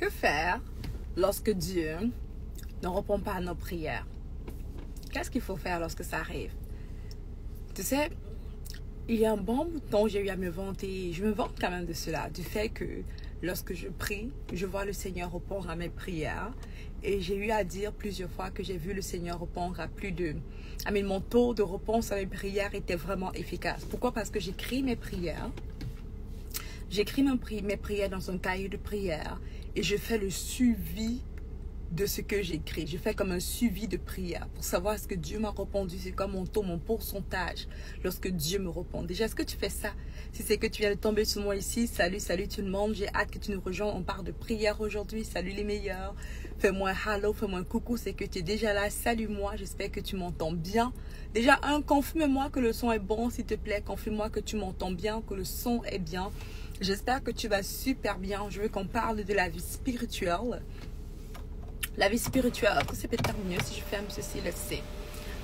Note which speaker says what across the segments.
Speaker 1: Que faire lorsque Dieu ne répond pas à nos prières? Qu'est-ce qu'il faut faire lorsque ça arrive? Tu sais, il y a un bon bout de temps, j'ai eu à me vanter. Je me vante quand même de cela, du fait que lorsque je prie, je vois le Seigneur répondre à mes prières. Et j'ai eu à dire plusieurs fois que j'ai vu le Seigneur répondre à plus de... mon taux de réponse à mes prières était vraiment efficace. Pourquoi? Parce que j'écris mes prières. J'écris mes prières dans un cahier de prière et je fais le suivi de ce que j'écris. Je fais comme un suivi de prière pour savoir ce que Dieu m'a répondu. C'est comme mon taux, mon pourcentage lorsque Dieu me répond. Déjà, est-ce que tu fais ça? Si c'est que tu viens de tomber sur moi ici, salut tout le monde. J'ai hâte que tu nous rejoignes. On parle de prière aujourd'hui. Salut les meilleurs. Fais-moi un hello, fais-moi un coucou. C'est que tu es déjà là. Salue-moi. J'espère que tu m'entends bien. Déjà, confirme-moi que le son est bon, s'il te plaît. Confirme-moi que tu m'entends bien, que le son est bien. J'espère que tu vas super bien. Je veux qu'on parle de la vie spirituelle. La vie spirituelle, est-ce que c'est peut-être mieux si je ferme ceci, laissez.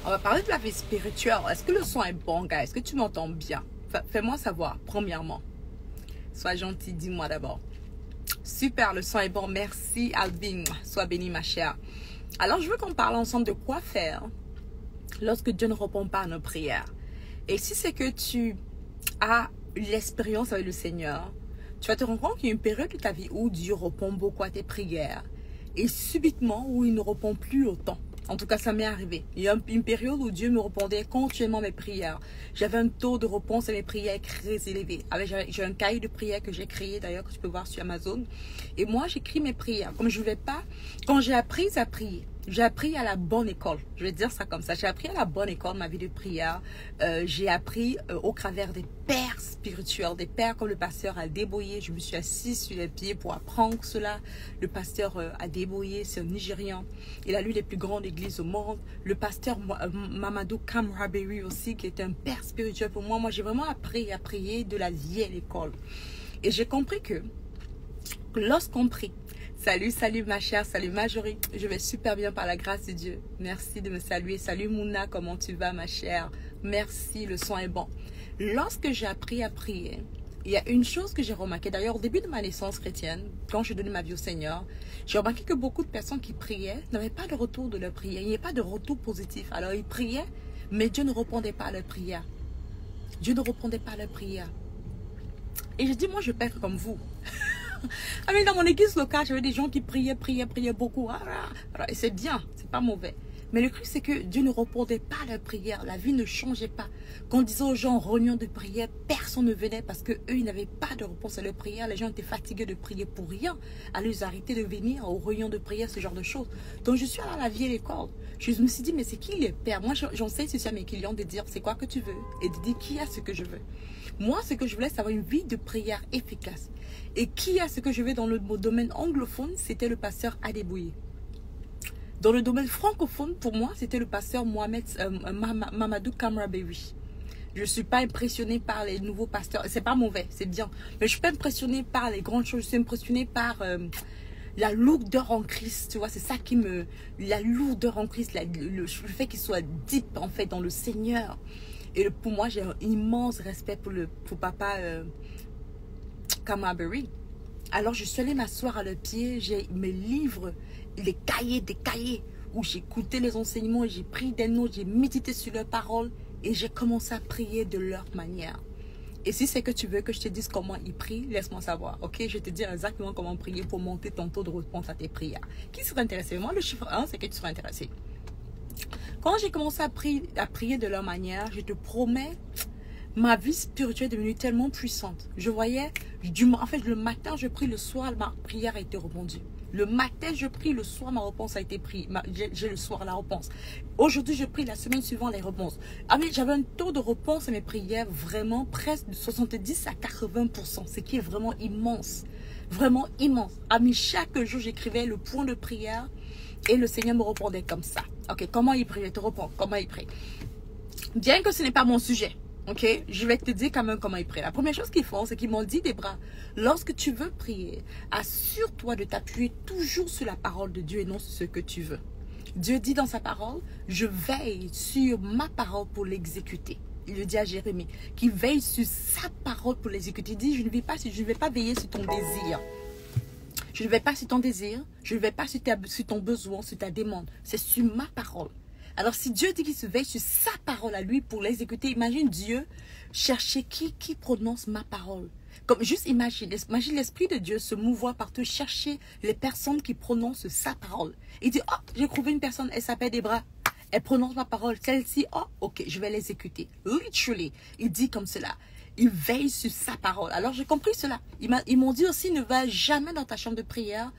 Speaker 1: On va parler de la vie spirituelle. Est-ce que le son est bon, gars? Est-ce que tu m'entends bien? Fais-moi savoir, premièrement. Sois gentil, dis-moi d'abord. Super, le son est bon. Merci, Albin. Sois béni, ma chère. Alors, je veux qu'on parle ensemble de quoi faire lorsque Dieu ne répond pas à nos prières. Et si c'est que tu as l'expérience avec le Seigneur, tu vas te rendre compte qu'il y a une période de ta vie où Dieu répond beaucoup à tes prières. Et subitement, où il ne répond plus autant. En tout cas, ça m'est arrivé. Il y a une période où Dieu me répondait continuellement à mes prières. J'avais un taux de réponse à mes prières très élevé. J'ai un cahier de prières que j'ai créé, d'ailleurs, que tu peux voir sur Amazon. Et moi, j'écris mes prières. Comme je ne voulais pas, quand j'ai appris à prier, j'ai appris à la bonne école. Je vais dire ça comme ça. J'ai appris à la bonne école ma vie de prière. J'ai appris au travers des pères spirituels, des pères comme le pasteur Adeboye. Je me suis assise sur les pieds pour apprendre cela. Le pasteur Adeboye, c'est un Nigérian. Il a lu les plus grandes églises au monde. Le pasteur Mamadou Kamraberry aussi, qui est un père spirituel pour moi. Moi, j'ai vraiment appris à prier de la vieille école. Et j'ai compris que lorsqu'on prie, salut ma chère, salut Marjorie. Je vais super bien par la grâce de Dieu. Merci de me saluer. Salut Mouna, comment tu vas ma chère? Merci, le son est bon. Lorsque j'ai appris à prier, il y a une chose que j'ai remarqué. D'ailleurs, au début de ma naissance chrétienne, quand je donnais ma vie au Seigneur, j'ai remarqué que beaucoup de personnes qui priaient n'avaient pas de retour de leur prière. Il n'y avait pas de retour positif. Alors, ils priaient, mais Dieu ne répondait pas à leur prière. Dieu ne répondait pas à leur prière. Et je dis, moi, je père comme vous. Dans mon église locale, j'avais des gens qui priaient beaucoup. Et c'est bien, c'est pas mauvais. Mais le truc, c'est que Dieu ne répondait pas à leur prière. La vie ne changeait pas. Quand on disait aux gens en réunion de prière, personne ne venait parce qu'eux, ils n'avaient pas de réponse à leur prière. Les gens étaient fatigués de prier pour rien. Alors, ils arrêtaient de venir aux réunions de prière, ce genre de choses. Donc, je suis allée à la vieille école. Je me suis dit, mais c'est qui les pères? Moi, j'enseigne ceci à mes clients de dire, c'est quoi que tu veux? Et de dire, qui a ce que je veux? Moi, ce que je voulais, c'est avoir une vie de prière efficace. Et qui a ce que je veux dans le domaine anglophone? C'était le pasteur Adeboye. Dans le domaine francophone, pour moi, c'était le pasteur Mamadou Kamraberry. Je ne suis pas impressionnée par les nouveaux pasteurs. C'est pas mauvais, c'est bien. Mais je ne suis pas impressionnée par les grandes choses. Je suis impressionnée par la lourdeur en Christ. Tu vois, c'est ça qui me... La lourdeur en Christ, le fait qu'il soit deep, en fait, dans le Seigneur. Et pour moi, j'ai un immense respect pour papa Kamraberry. Alors, je suis allée m'asseoir à leurs pieds. J'ai mes livres, des cahiers où j'écoutais les enseignements, j'ai pris des notes, j'ai médité sur leurs paroles et j'ai commencé à prier de leur manière. Et si c'est que tu veux que je te dise comment ils prient, laisse-moi savoir, ok? Je vais te dire exactement comment prier pour monter ton taux de réponse à tes prières. Qui serait intéressé? Moi, le chiffre 1, c'est que tu seras intéressé. Quand j'ai commencé à prier de leur manière, je te promets, ma vie spirituelle est devenue tellement puissante. Je voyais, en fait, le matin, je prie, le soir, ma prière a été répondue. Le matin, je prie, le soir, ma réponse a été prise. J'ai le soir la réponse. Aujourd'hui, je prie, la semaine suivante, les réponses. J'avais un taux de réponse à mes prières vraiment presque de 70 à 80%, ce qui est vraiment immense. Vraiment immense. Chaque jour, j'écrivais le point de prière et le Seigneur me répondait comme ça. Ok, comment il prie? Je te réponds. Comment il prie? Bien que ce n'est pas mon sujet. Ok, je vais te dire quand même comment ils prient. La première chose qu'ils font, c'est qu'ils m'ont dit, Debra, lorsque tu veux prier, assure-toi de t'appuyer toujours sur la parole de Dieu et non sur ce que tu veux. Dieu dit dans sa parole, je veille sur ma parole pour l'exécuter. Il le dit à Jérémie, qui veille sur sa parole pour l'exécuter. Il dit, je ne vais pas veiller sur ton désir. Je ne vais pas sur ton désir. Je ne vais pas sur ton besoin, sur ta demande. C'est sur ma parole. Alors, si Dieu dit qu'il se veille sur sa parole à lui pour l'exécuter, imagine Dieu chercher qui prononce ma parole. Comme juste imagine l'Esprit de Dieu se mouvoir partout, chercher les personnes qui prononcent sa parole. Il dit, oh, j'ai trouvé une personne, elle s'appelle Debra. Elle prononce ma parole. Celle-ci, oh, ok, je vais l'exécuter. Literally, il dit comme cela. Il veille sur sa parole. Alors, j'ai compris cela. Ils m'ont dit aussi, ne va jamais dans ta chambre de prière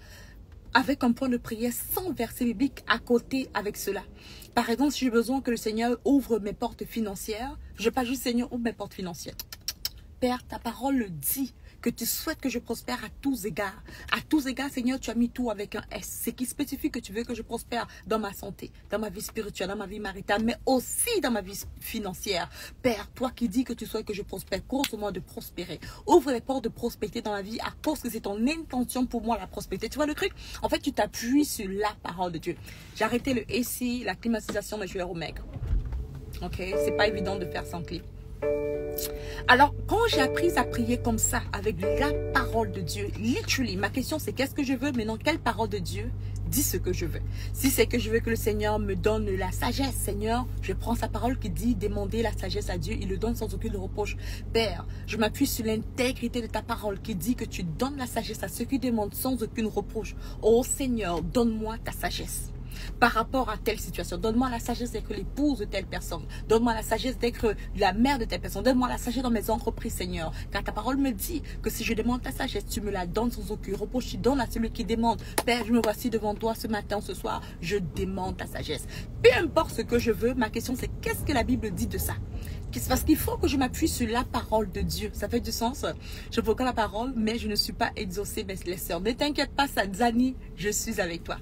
Speaker 1: avec un point de prière sans verset biblique à côté avec cela. Par exemple, si j'ai besoin que le Seigneur ouvre mes portes financières, je ne vais pas juste Seigneur, ouvre mes portes financières. Père, ta parole le dit que tu souhaites que je prospère à tous égards. À tous égards, Seigneur, tu as mis tout avec un S. C'est qui spécifie que tu veux que je prospère dans ma santé, dans ma vie spirituelle, dans ma vie maritale, mais aussi dans ma vie financière. Père, toi qui dis que tu souhaites que je prospère, cause-moi de prospérer. Ouvre les portes de prospérité dans la vie à cause que c'est ton intention pour moi la prospérité. Tu vois le truc? En fait, tu t'appuies sur la parole de Dieu. J'ai arrêté le AC, la climatisation, mais je vais remettre. Ok? C'est pas évident de faire sans clim. Alors, quand j'ai appris à prier comme ça, avec la parole de Dieu, literally, ma question c'est qu'est-ce que je veux, mais non, quelle parole de Dieu dit ce que je veux. Si c'est que je veux que le Seigneur me donne la sagesse, Seigneur, je prends sa parole qui dit demander la sagesse à Dieu, il le donne sans aucune reproche. Père, je m'appuie sur l'intégrité de ta parole qui dit que tu donnes la sagesse à ceux qui demandent sans aucune reproche. Oh Seigneur, donne-moi ta sagesse. Par rapport à telle situation, donne-moi la sagesse d'être l'épouse de telle personne. Donne-moi la sagesse d'être la mère de telle personne. Donne-moi la sagesse dans mes entreprises, Seigneur. Car ta parole me dit que si je demande ta sagesse, tu me la donnes sans aucun reproche. Tu donnes à celui qui demande. Père, je me voici devant toi ce matin, ce soir. Je demande ta sagesse. Peu importe ce que je veux, ma question c'est qu'est-ce que la Bible dit de ça? Parce qu'il faut que je m'appuie sur la parole de Dieu. Ça fait du sens. Je vois la parole, mais je ne suis pas exaucée, mes sœurs. Ne t'inquiète pas, Zani, je suis avec toi.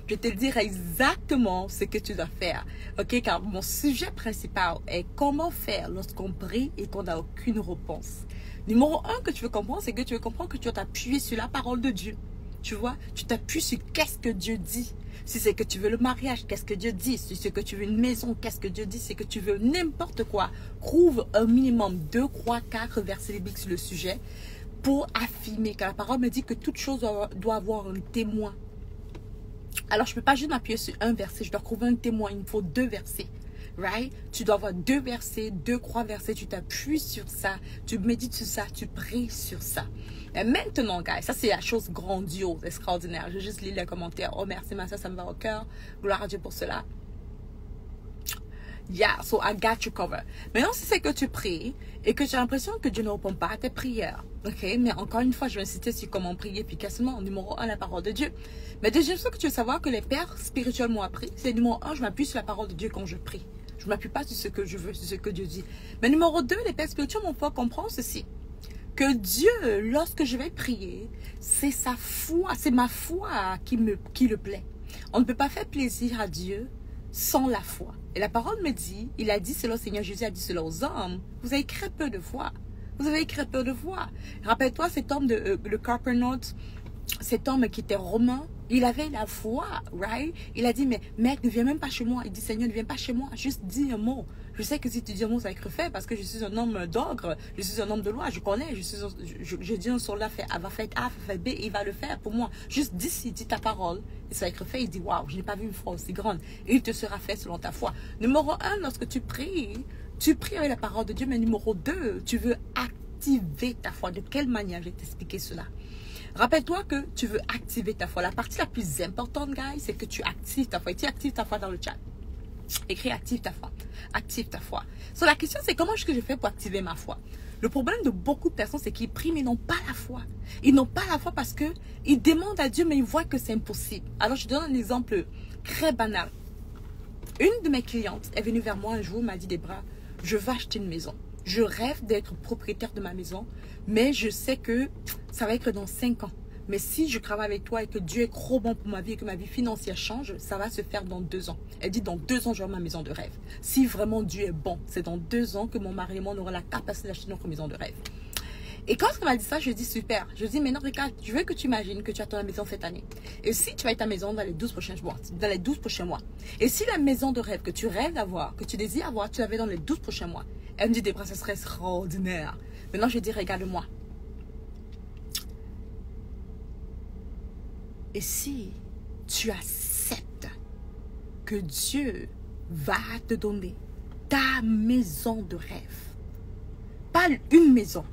Speaker 1: Je te dirai exactement ce que tu dois faire. Ok, car mon sujet principal est comment faire lorsqu'on prie et qu'on n'a aucune réponse. Numéro 1 que tu veux comprendre, c'est que tu veux comprendre que tu dois t'appuyer sur la parole de Dieu. Tu vois, tu t'appuies sur qu'est-ce que Dieu dit. Si c'est que tu veux le mariage, qu'est-ce que Dieu dit. Si c'est que tu veux une maison, qu'est-ce que Dieu dit. Si c'est que tu veux n'importe quoi. Trouve un minimum 2, 3, 4 versets bibliques sur le sujet pour affirmer. Car la parole me dit que toute chose doit avoir un témoin. Alors, je ne peux pas juste m'appuyer sur un verset. Je dois trouver un témoin. Il me faut 2 versets. Right? Tu dois avoir 2 versets, 2, 3 versets. Tu t'appuies sur ça. Tu médites sur ça. Tu pries sur ça. Et maintenant, guys, ça c'est la chose grandiose, extraordinaire. Je vais juste lire les commentaires. Oh, merci, ma soeur, ça me va au cœur. Gloire à Dieu pour cela. Yeah, so I got you covered. Maintenant, si c'est que tu pries et que tu as l'impression que Dieu ne répond pas à tes prières, ok? Mais encore une fois, je vais insister sur comment prier efficacement. Numéro 1, la parole de Dieu. Mais deuxième chose que tu veux savoir que les pères spirituels m'ont appris, c'est numéro 1, je m'appuie sur la parole de Dieu quand je prie. Je ne m'appuie pas sur ce que je veux, sur ce que Dieu dit. Mais numéro 2, les pères spirituels m'ont fait comprendre ceci. Que Dieu, lorsque je vais prier, c'est sa foi, c'est ma foi qui le plaît. On ne peut pas faire plaisir à Dieu sans la foi. Et la parole me dit, il a dit cela, le Seigneur Jésus a dit cela aux hommes, vous avez très peu de foi. Vous avez très peu de foi. Rappelle-toi cet homme le Capernaum, cet homme qui était romain, il avait la foi, right? Il a dit, mais mec, ne viens même pas chez moi. Il dit, Seigneur, ne viens pas chez moi, juste dis un mot. Je sais que si tu dis un mot, ça va être fait parce que je suis un homme d'ogre, je suis un homme de loi, je connais, je dis un soldat fait A, va faire A, fait B, il va le faire pour moi. Juste dis ta parole, et ça va être fait. Il dit, waouh, je n'ai pas vu une foi aussi grande. Et il te sera fait selon ta foi. Numéro 1, lorsque tu pries avec la parole de Dieu, mais numéro 2, tu veux activer ta foi. De quelle manière? Je vais t'expliquer cela. Rappelle-toi que tu veux activer ta foi. La partie la plus importante, guys, c'est que tu actives ta foi. Et tu actives ta foi dans le chat. Écris active ta foi. Active ta foi. So, la question, c'est comment est-ce que je fais pour activer ma foi? Le problème de beaucoup de personnes, c'est qu'ils prient, mais ils n'ont pas la foi. Ils n'ont pas la foi parce qu'ils demandent à Dieu, mais ils voient que c'est impossible. Alors, je te donne un exemple très banal. Une de mes clientes est venue vers moi un jour, m'a dit, Debra, je veux acheter une maison. Je rêve d'être propriétaire de ma maison, mais je sais que ça va être dans 5 ans. Mais si je travaille avec toi et que Dieu est trop bon pour ma vie et que ma vie financière change, ça va se faire dans 2 ans. Elle dit, dans 2 ans, j'aurai ma maison de rêve. Si vraiment Dieu est bon, c'est dans 2 ans que mon mari et moi aurons la capacité d'acheter notre maison de rêve. Et quand elle m'a dit ça, je dis super. Je dis, maintenant, regarde, je veux que tu imagines que tu as ta maison cette année. Et si tu as ta maison dans les 12 prochains mois, et si la maison de rêve que tu rêves d'avoir, que tu désires avoir, tu l'avais dans les 12 prochains mois, elle me dit, Debra, ce serait extraordinaire. Maintenant, je dis, regarde-moi. Et si tu acceptes que Dieu va te donner ta maison de rêve, pas une maison,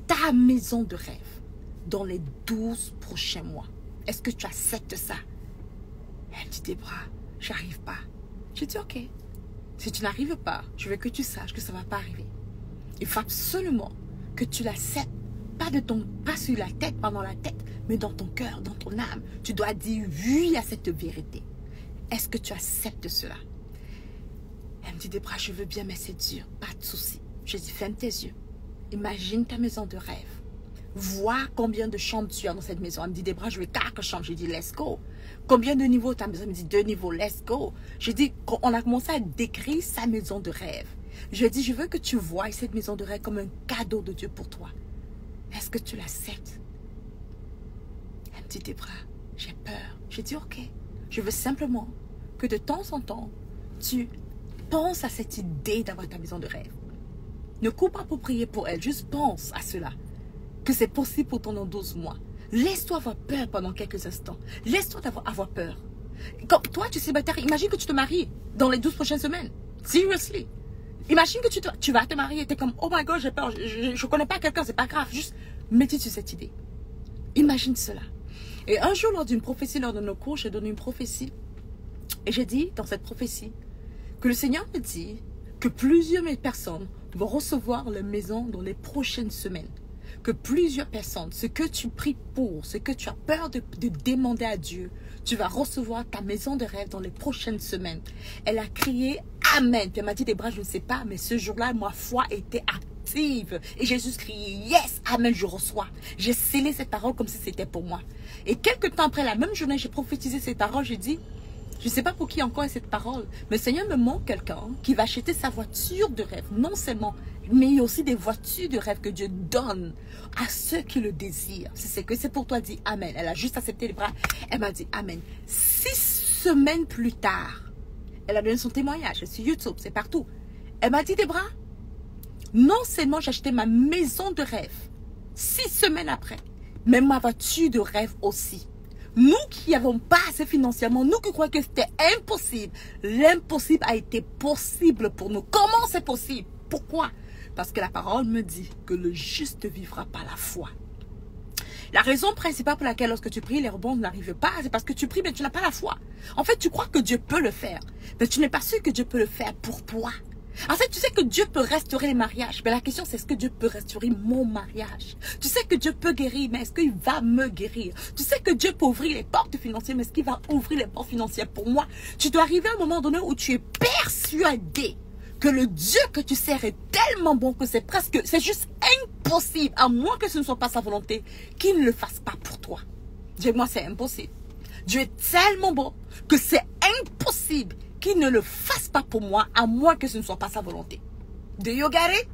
Speaker 1: ta maison de rêve dans les 12 prochains mois, est-ce que tu acceptes ça? Elle me dit, Debra, j'arrive pas. J'ai dit, ok, si tu n'arrives pas, je veux que tu saches que ça ne va pas arriver. Il faut absolument que tu l'acceptes, pas sur la tête, pas dans la tête, mais dans ton cœur, dans ton âme. Tu dois dire oui à cette vérité. Est-ce que tu acceptes cela? Elle me dit, Debra, je veux bien, mais c'est dur, pas de souci. Je dis, ferme tes yeux. Imagine ta maison de rêve. Vois combien de chambres tu as dans cette maison. Elle me dit, Debra, je veux 4 chambres. J'ai dit, let's go. Combien de niveaux ta maison? Elle me dit, 2 niveaux, let's go. J'ai dit, on a commencé à décrire sa maison de rêve. Je dis, je veux que tu vois cette maison de rêve comme un cadeau de Dieu pour toi. Est-ce que tu l'acceptes? Elle me dit, Debra, j'ai peur. J'ai dit, ok. Je veux simplement que de temps en temps, tu penses à cette idée d'avoir ta maison de rêve. Ne cours pas pour prier pour elle. Juste pense à cela. Que c'est possible pour toi dans 12 mois. Laisse-toi avoir peur pendant quelques instants. Laisse-toi avoir peur. Comme toi, tu es célibataire, imagine que tu te maries dans les 12 prochaines semaines. Seriously. Imagine que tu vas te marier et tu es comme, oh my God, j'ai peur, je ne connais pas quelqu'un, c'est pas grave. Juste médite sur cette idée. Imagine cela. Et un jour, lors d'une prophétie, lors de nos cours, j'ai donné une prophétie. Et j'ai dit, dans cette prophétie, que le Seigneur me dit que plusieurs personnes vont recevoir leur maison dans les prochaines semaines. Que plusieurs personnes, ce que tu pries pour, ce que tu as peur de demander à Dieu, tu vas recevoir ta maison de rêve dans les prochaines semaines. Elle a crié Amen. Puis elle m'a dit, Debra, je ne sais pas, mais ce jour-là, ma foi était active. Et Jésus criait, yes, Amen, je reçois. J'ai scellé cette parole comme si c'était pour moi. Et quelques temps après, la même journée, j'ai prophétisé cette parole, j'ai dit, je ne sais pas pour qui encore est cette parole, mais le Seigneur me montre quelqu'un qui va acheter sa voiture de rêve, non seulement, mais il y a aussi des voitures de rêve que Dieu donne à ceux qui le désirent. C'est que c'est pour toi, dit Amen. Elle a juste accepté les bras, elle m'a dit Amen. 6 semaines plus tard, elle a donné son témoignage, c'est sur YouTube, c'est partout. Elle m'a dit, Debra, non seulement j'ai acheté ma maison de rêve, 6 semaines après, mais ma voiture de rêve aussi. Nous qui n'avons pas assez financièrement, nous qui croyons que c'était impossible, l'impossible a été possible pour nous. Comment c'est possible? Pourquoi? Parce que la parole me dit que le juste vivra par la foi. La raison principale pour laquelle lorsque tu pries, les rebonds n'arrivent pas, c'est parce que tu pries mais tu n'as pas la foi. En fait, tu crois que Dieu peut le faire, mais tu n'es pas sûr que Dieu peut le faire pour toi. En fait, tu sais que Dieu peut restaurer les mariages. Mais la question, c'est est-ce que Dieu peut restaurer mon mariage? Tu sais que Dieu peut guérir, mais est-ce qu'il va me guérir? Tu sais que Dieu peut ouvrir les portes financières, mais est-ce qu'il va ouvrir les portes financières pour moi? Tu dois arriver à un moment donné où tu es persuadé que le Dieu que tu sers est tellement bon que c'est juste impossible, à moins que ce ne soit pas sa volonté, qu'il ne le fasse pas pour toi. Dis-moi, c'est impossible. Dieu est tellement bon que c'est impossible qu'il ne le fasse pas pour moi, à moins que ce ne soit pas sa volonté. Do you get it?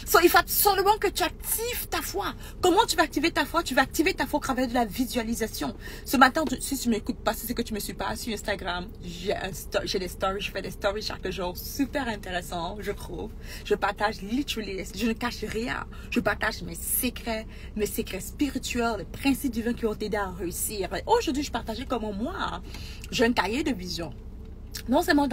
Speaker 1: So, il faut absolument que tu actives ta foi. Comment tu vas activer ta foi? Tu vas activer ta foi au travers de la visualisation. Ce matin, si tu ne m'écoutes pas, si c'est que tu ne me suis pas sur Instagram, j'ai des stories, je fais des stories chaque jour, super intéressant, je trouve. Je partage literally, je ne cache rien. Je partage mes secrets spirituels, les principes divins qui ont aidé à réussir. Aujourd'hui, je partageais comment moi, j'ai un cahier de vision. Non seulement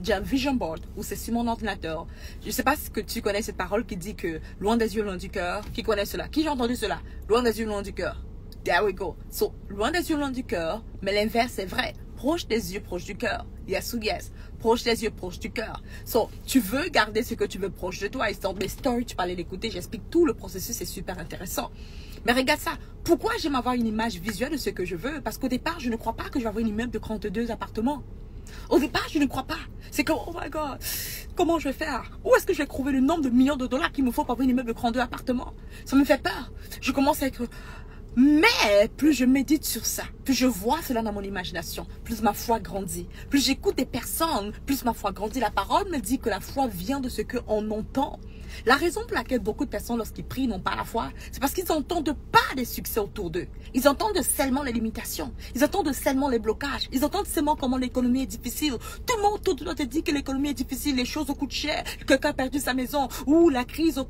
Speaker 1: j'ai un vision board où c'est sur mon ordinateur. Je ne sais pas si que tu connais cette parole qui dit que loin des yeux, loin du cœur. Qui connaît cela? Qui j'ai entendu cela? Loin des yeux, loin du cœur. There we go. So, loin des yeux, loin du cœur. Mais l'inverse est vrai. Proche des yeux, proche du cœur. Yes ou yes. Proche des yeux, proche du cœur. So, tu veux garder ce que tu veux proche de toi. Histoire de mes stories, tu peux aller l'écouter. J'explique tout le processus. C'est super intéressant. Mais regarde ça. Pourquoi j'aime avoir une image visuelle de ce que je veux? Parce qu'au départ, je ne crois pas que je vais avoir une immeuble de 32 appartements. Au départ, je ne crois pas. C'est comme, oh my God, comment je vais faire? Où est-ce que je vais trouver le nombre de millions de dollars qu'il me faut pour avoir une immeuble de 32 appartements? Ça me fait peur. Je commence à être... Mais plus je médite sur ça, plus je vois cela dans mon imagination, plus ma foi grandit. Plus j'écoute des personnes, plus ma foi grandit. La parole me dit que la foi vient de ce qu'on entend. La raison pour laquelle beaucoup de personnes, lorsqu'ils prient, n'ont pas la foi, c'est parce qu'ils n'entendent pas des succès autour d'eux. Ils entendent seulement les limitations. Ils entendent seulement les blocages. Ils entendent seulement comment l'économie est difficile. Tout le monde autour de toi te dit que l'économie est difficile, les choses coûtent cher, quelqu'un a perdu sa maison, ou la crise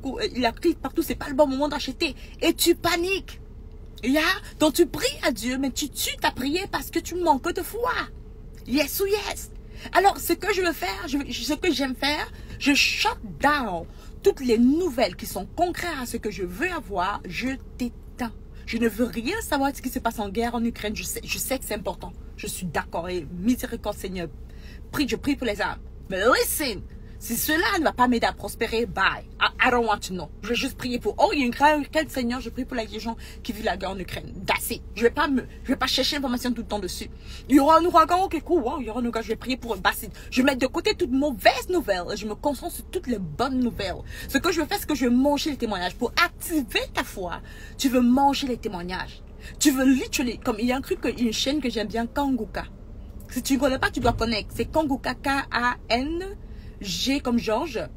Speaker 1: partout, c'est pas le bon moment d'acheter. Et tu paniques. Donc tu pries à Dieu, mais tu tues ta prière parce que tu manques de foi. Yes ou yes. Alors, ce que je veux faire, ce que j'aime faire, je shut down toutes les nouvelles qui sont contraires à ce que je veux avoir, je t'éteins. Je ne veux rien savoir de ce qui se passe en guerre en Ukraine. Je sais que c'est important. Je suis d'accord. Et miséricorde, Seigneur. Je prie pour les âmes. Mais listen, si cela ne va pas m'aider à prospérer, bye. I don't want to know. Je vais juste prier pour, oh, il y a une guerre, Seigneur, je prie pour les gens qui vivent la guerre en Ukraine. That's it. Je vais pas chercher l'information tout le temps dessus. Il y aura un ouragan, ok, cool, wow, il y aura un ouragan, je vais prier pour un bassin. Je vais mettre de côté toutes mauvaises nouvelles et je me concentre sur toutes les bonnes nouvelles. Ce que je veux faire, c'est que je veux manger les témoignages. Pour activer ta foi, tu veux manger les témoignages. Tu veux literally, comme il y a une chaîne que j'aime bien, Kanguka. Si tu ne connais pas, tu dois connaître. C'est Kanguka, K-A-N-G comme Georges.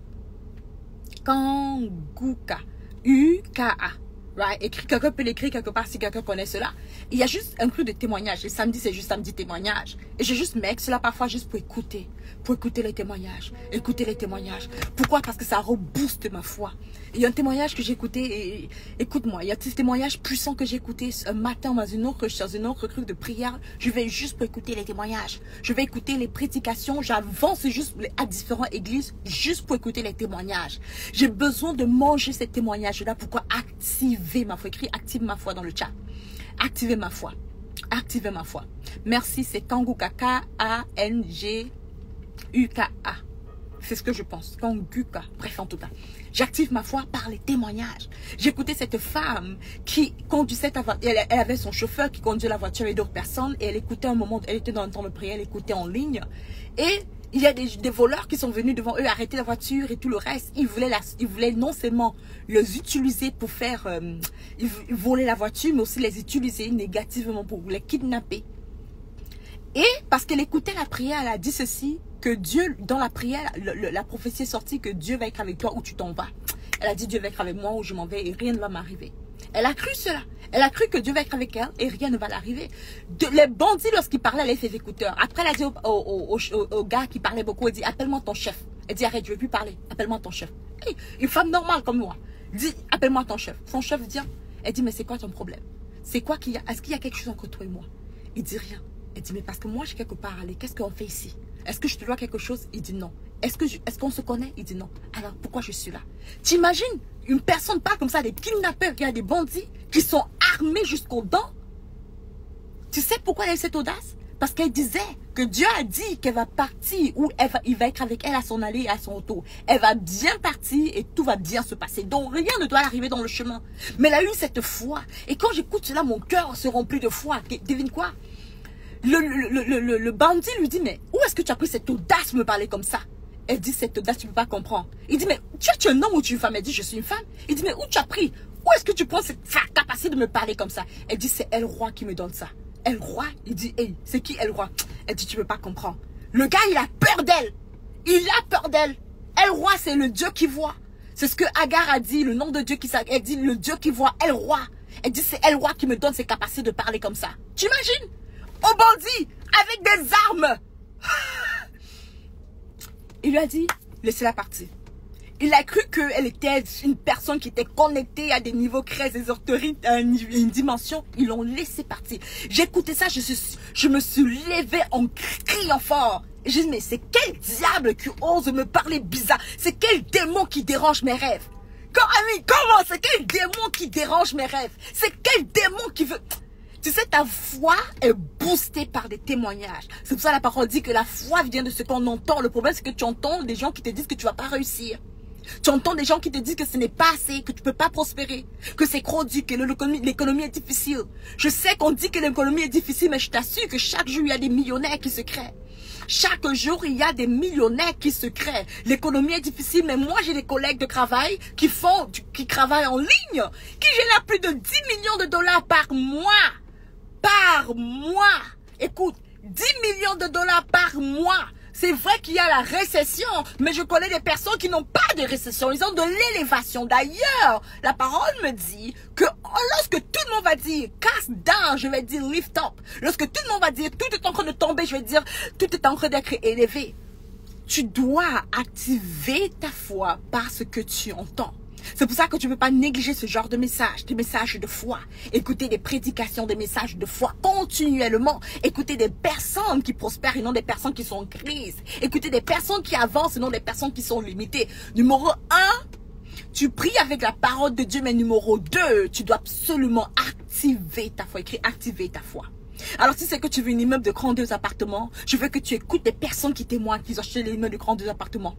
Speaker 1: Kanguka. U-K-A. Right? Quelqu'un peut l'écrire quelque part si quelqu'un connaît cela. Il y a juste un truc de témoignage. Le samedi, c'est juste samedi témoignage. Et je juste mets cela parfois juste pour écouter. Pour écouter les témoignages. Écouter les témoignages. Pourquoi? Parce que ça rebooste ma foi. Il y a un témoignage que j'ai écouté. Et écoute-moi, il y a des témoignages puissants que j'ai écoutés un matin dans une autre truc de prière. Je vais juste pour écouter les témoignages. Je vais écouter les prédications. J'avance juste à différentes églises juste pour écouter les témoignages. J'ai besoin de manger ces témoignages-là. Pourquoi? Activer ma foi. Écris active ma foi dans le chat. Activer ma foi. Activer ma foi. Merci, c'est Kanguka. K-A-N-G-U-K-A. C'est ce que je pense. Kanguka. Bref, en tout cas. J'active ma foi par les témoignages. J'écoutais cette femme qui conduisait ta voiture. Elle avait son chauffeur qui conduisait la voiture et d'autres personnes. Et elle écoutait un moment. Elle était dans le temps de prière. Elle écoutait en ligne. Et il y a des voleurs qui sont venus devant eux, arrêter la voiture et tout le reste. Ils voulaient non seulement les utiliser pour faire... voler la voiture, mais aussi les utiliser négativement pour les kidnapper. Et parce qu'elle écoutait la prière, elle a dit ceci, que Dieu, dans la prière, la prophétie est sortie que Dieu va être avec toi où tu t'en vas. Elle a dit Dieu va être avec moi où je m'en vais et rien ne va m'arriver. Elle a cru cela. Elle a cru que Dieu va être avec elle et rien ne va l'arriver. Les bandits, lorsqu'ils parlaient, elle a fait des écouteurs. Après, elle a dit au gars qui parlait beaucoup, elle dit appelle-moi ton chef. Elle dit arrête, je ne veux plus parler. Appelle-moi ton chef. Hey, une femme normale comme moi dit appelle-moi ton chef. Son chef dit, elle dit mais c'est quoi ton problème? C'est quoi qu'il y a? Est-ce qu'il y a quelque chose entre toi et moi? Il dit rien. Elle dit mais parce que moi j'ai quelque part à aller. Qu'est-ce qu'on fait ici? Est-ce que je te dois quelque chose? Il dit non. Est-ce qu'on se connaît? Il dit non. Alors pourquoi je suis là? T'imagines une personne pas comme ça, des kidnappeurs, il y a des bandits qui sont armés jusqu'aux dents. Tu sais pourquoi elle a cette audace? Parce qu'elle disait que Dieu a dit qu'elle va partir ou il va être avec elle à son aller et à son retour. Elle va bien partir et tout va bien se passer. Donc rien ne doit arriver dans le chemin. Mais elle a eu cette foi. Et quand j'écoute cela, mon cœur se remplit de foi. Devine quoi? Le bandit lui dit, mais où est-ce que tu as pris cette audace de me parler comme ça? Elle dit, cette audace, tu ne peux pas comprendre. Il dit, mais tu es un homme ou tu es une femme? Elle dit, je suis une femme. Il dit, mais où tu as pris? Où est-ce que tu prends cette capacité de me parler comme ça? Elle dit, c'est El Roi qui me donne ça. El Roi? Il dit, hey, c'est qui El Roi? Elle dit, tu ne peux pas comprendre. Le gars, il a peur d'elle. Il a peur d'elle. El Roi, c'est le Dieu qui voit. C'est ce que Agar a dit, le nom de Dieu qui s'appelle. Elle dit, le Dieu qui voit, El Roi. Elle dit, c'est El Roi qui me donne ces capacités de parler comme ça. Tu imagines? Au bandit, avec des armes. Il lui a dit, laissez-la partir. Il a cru qu'elle était une personne qui était connectée à des niveaux très ésotériques, à une dimension. Ils l'ont laissé partir. J'ai écouté ça, je me suis levée en criant fort. Et j'ai dit, mais c'est quel diable qui ose me parler bizarre? C'est quel démon qui dérange mes rêves? Comment? C'est quel démon qui dérange mes rêves? C'est quel démon qui veut... Tu sais, ta foi est boostée par des témoignages. C'est pour ça que la parole dit que la foi vient de ce qu'on entend. Le problème, c'est que tu entends des gens qui te disent que tu ne vas pas réussir. Tu entends des gens qui te disent que ce n'est pas assez, que tu ne peux pas prospérer, que c'est trop dur, que l'économie est difficile. Je sais qu'on dit que l'économie est difficile, mais je t'assure que chaque jour, il y a des millionnaires qui se créent. Chaque jour, il y a des millionnaires qui se créent. L'économie est difficile, mais moi, j'ai des collègues de travail qui travaillent en ligne, qui génèrent plus de 10 millions de dollars par mois. Par mois. Écoute, 10 millions de dollars par mois. C'est vrai qu'il y a la récession, mais je connais des personnes qui n'ont pas de récession. Ils ont de l'élévation. D'ailleurs, la parole me dit que lorsque tout le monde va dire cast down, je vais dire lift up. Lorsque tout le monde va dire tout est en train de tomber, je vais dire tout est en train d'être élevé. Tu dois activer ta foi par ce que tu entends. C'est pour ça que tu ne peux pas négliger ce genre de messages, des messages de foi. Écouter des prédications, des messages de foi continuellement. Écouter des personnes qui prospèrent et non des personnes qui sont en crise. Écouter des personnes qui avancent et non des personnes qui sont limitées. Numéro 1, tu pries avec la parole de Dieu, mais numéro 2, tu dois absolument activer ta foi. Écris activer ta foi. Alors si c'est que tu veux un immeuble de grands appartements, je veux que tu écoutes des personnes qui témoignent, qui ont acheté l'immeuble de grands appartements.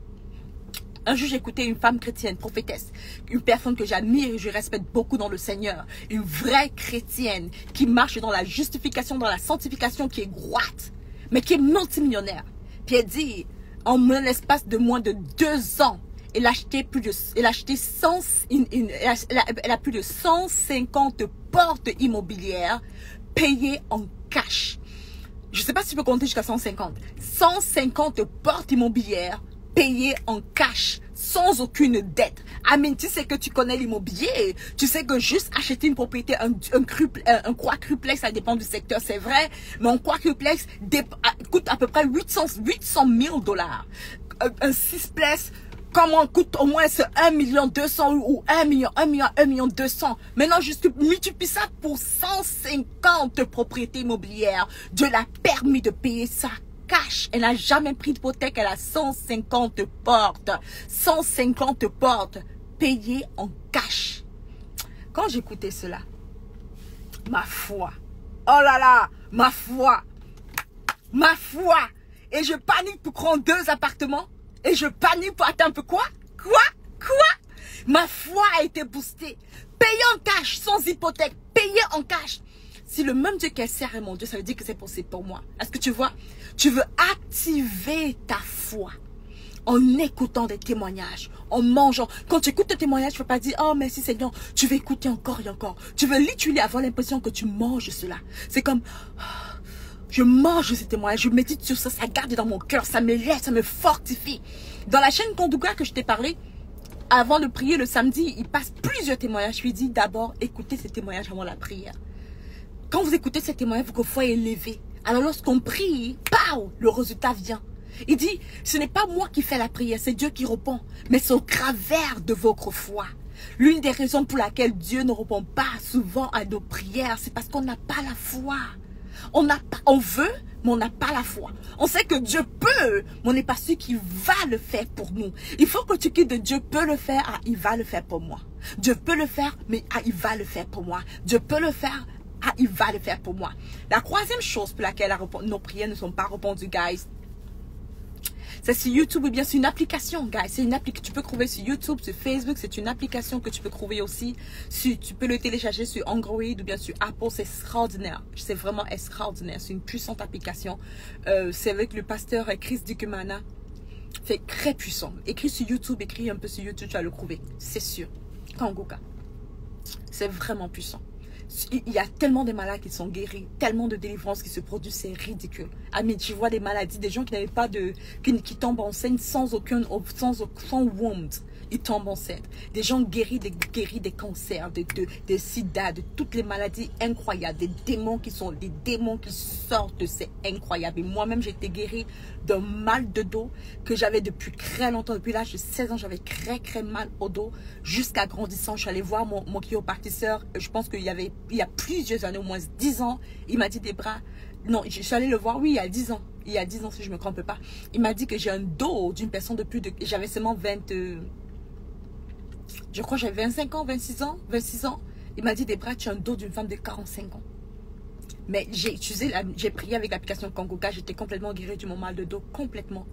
Speaker 1: Un jour, j'ai écouté une femme chrétienne, prophétesse, une personne que j'admire et je respecte beaucoup dans le Seigneur, une vraie chrétienne qui marche dans la justification, dans la sanctification, qui est droite, mais qui est multimillionnaire. Puis elle dit, en l'espace de moins de 2 ans, elle a acheté plus de 150 portes immobilières payées en cash. Je ne sais pas si tu peux compter jusqu'à 150. 150 portes immobilières payées en cash, sans aucune dette. Amen, tu sais que tu connais l'immobilier. Tu sais que juste acheter une propriété, un quadruplex, ça dépend du secteur, c'est vrai. Mais un quadruplex coûte à peu près 800 000 $. Un sixplex, comment coûte au moins ce 1 200 000 ou 1 200 000. Maintenant, juste multiplie ça pour 150 propriétés immobilières. Dieu l'a permis de payer ça cash. Elle n'a jamais pris d'hypothèque. Elle a 150 portes. 150 portes payées en cash. Quand j'écoutais cela, ma foi. Oh là là, ma foi. Ma foi. Et je panique pour prendre 2 appartements. Et je panique pour... Attends un peu, quoi? Ma foi a été boostée. Payé en cash, sans hypothèque. Payé en cash. Si le même Dieu qu'elle sert est mon Dieu, ça veut dire que c'est possible pour moi. Est-ce que tu vois? Tu veux activer ta foi en écoutant des témoignages, en mangeant. Quand tu écoutes tes témoignages, tu ne peux pas dire, oh merci Seigneur, tu veux écouter encore et encore. Tu veux literally avoir l'impression que tu manges cela. C'est comme, je mange ces témoignages, je médite sur ça, ça garde dans mon cœur, ça me lève, ça me fortifie. Dans la chaîne Kondouga que je t'ai parlé, avant de prier le samedi, il passe plusieurs témoignages. Je lui dis d'abord, écoutez ces témoignages avant la prière. Quand vous écoutez ces témoignages, votre foi est élevée. Alors lorsqu'on prie, pow, le résultat vient. Il dit, ce n'est pas moi qui fais la prière, c'est Dieu qui répond. Mais c'est au travers de votre foi. L'une des raisons pour laquelle Dieu ne répond pas souvent à nos prières, c'est parce qu'on n'a pas la foi. On veut, mais on n'a pas la foi. On sait que Dieu peut, mais on n'est pas sûr qu'il va le faire pour nous. Il faut que tu quittes de Dieu peut le faire, ah, il va le faire pour moi. Dieu peut le faire, mais ah, il va le faire pour moi. Dieu peut le faire, ah, il va le faire pour moi. La troisième chose pour laquelle nos prières ne sont pas répondues, guys, c'est sur YouTube ou bien c'est une application, guys. C'est une application que tu peux trouver sur YouTube, sur Facebook. C'est une application que tu peux trouver aussi. Tu peux le télécharger sur Android ou bien sur Apple. C'est extraordinaire. C'est vraiment extraordinaire. C'est une puissante application. C'est avec le pasteur Chris Dickumana. C'est très puissant. Écris sur YouTube, écris un peu sur YouTube, tu vas le trouver. C'est sûr. Kondouga. C'est vraiment puissant. Il y a tellement de malades qui sont guéris, tellement de délivrances qui se produisent, c'est ridicule. Amis, tu vois des maladies, des gens qui n'avaient pas de, qui tombent enceintes sans wound, ils tombent enceintes. Des gens guéris des cancers, des sida, de toutes les maladies incroyables, des démons qui sortent, c'est incroyable. Et moi-même, j'ai été guérie d'un mal de dos que j'avais depuis très longtemps. Depuis l'âge de 16 ans, j'avais très mal au dos. Jusqu'à grandissant, je suis allée voir mon chiropracteur. Je pense qu'il y a plusieurs années, au moins 10 ans. Il m'a dit des bras. Non, je suis allée le voir, oui, il y a 10 ans. Il y a 10 ans, si je ne me trompe pas. Il m'a dit que j'ai un dos d'une personne de plus de... J'avais seulement 20... je crois que j'avais 26 ans. Il m'a dit, Debra, tu as un dos d'une femme de 45 ans. Mais j'ai prié avec l'application Kondouga, j'étais complètement guérie de mon mal de dos, complètement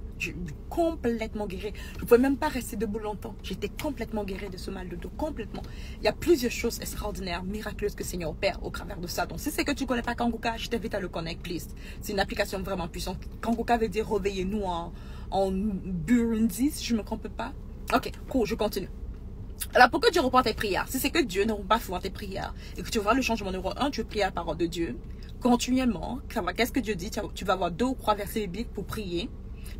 Speaker 1: guérie. Je ne pouvais même pas rester debout longtemps. J'étais complètement guérie de ce mal de dos, complètement. Il y a plusieurs choses extraordinaires, miraculeuses que le Seigneur opère au travers de ça. Donc si c'est que tu ne connais pas Kondouga, je t'invite à le connaître, please. C'est une application vraiment puissante. Kondouga veut dire réveillez-nous en Burundi, si je ne me trompe pas. Ok, cool, je continue. Alors, pourquoi Dieu reprend tes prières? Si c'est que Dieu ne répond pas souvent tes prières et que tu vois le changement numéro 1, tu pries la parole de Dieu continuellement. Qu'est-ce que Dieu dit? Tu vas avoir 2 ou 3 versets bibliques pour prier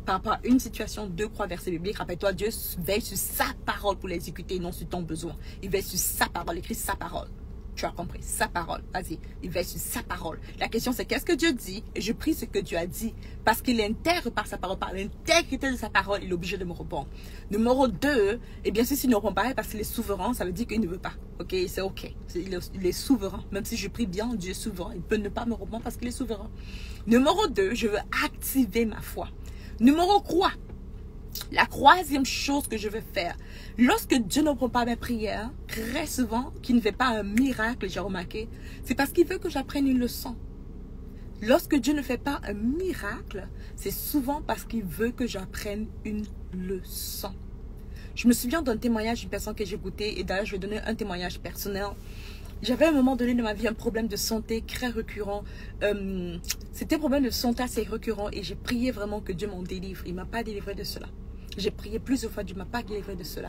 Speaker 1: par rapport à une situation, 2 ou 3 versets bibliques. Rappelle-toi, Dieu veille sur sa parole pour l'exécuter, non sur ton besoin. Il veille sur sa parole, écrit sa parole. Tu as compris, sa parole. Vas-y, il va sur sa parole. La question c'est qu'est-ce que Dieu dit? Et je prie ce que Dieu a dit. Parce qu'il intègre par sa parole, par l'intégrité de sa parole, il est obligé de me répondre. Numéro 2, et bien sûr s'il ne répond pas parce qu'il est souverain, ça veut dire qu'il ne veut pas. Ok, c'est ok. Il est souverain. Même si je prie bien, Dieu est souverain. Il peut ne pas me répondre parce qu'il est souverain. Numéro 2, je veux activer ma foi. Numéro 3. La troisième chose que je veux faire, lorsque Dieu ne répond pas à mes prières, très souvent, qu'il ne fait pas un miracle, j'ai remarqué, c'est parce qu'il veut que j'apprenne une leçon. Lorsque Dieu ne fait pas un miracle, c'est souvent parce qu'il veut que j'apprenne une leçon. Je me souviens d'un témoignage d'une personne que j'ai écouté, et d'ailleurs je vais donner un témoignage personnel. J'avais à un moment donné de ma vie un problème de santé très récurrent. C'était un problème de santé assez récurrent et j'ai prié vraiment que Dieu m'en délivre. Il ne m'a pas délivré de cela. J'ai prié plusieurs fois, Dieu ne m'a pas délivré de cela.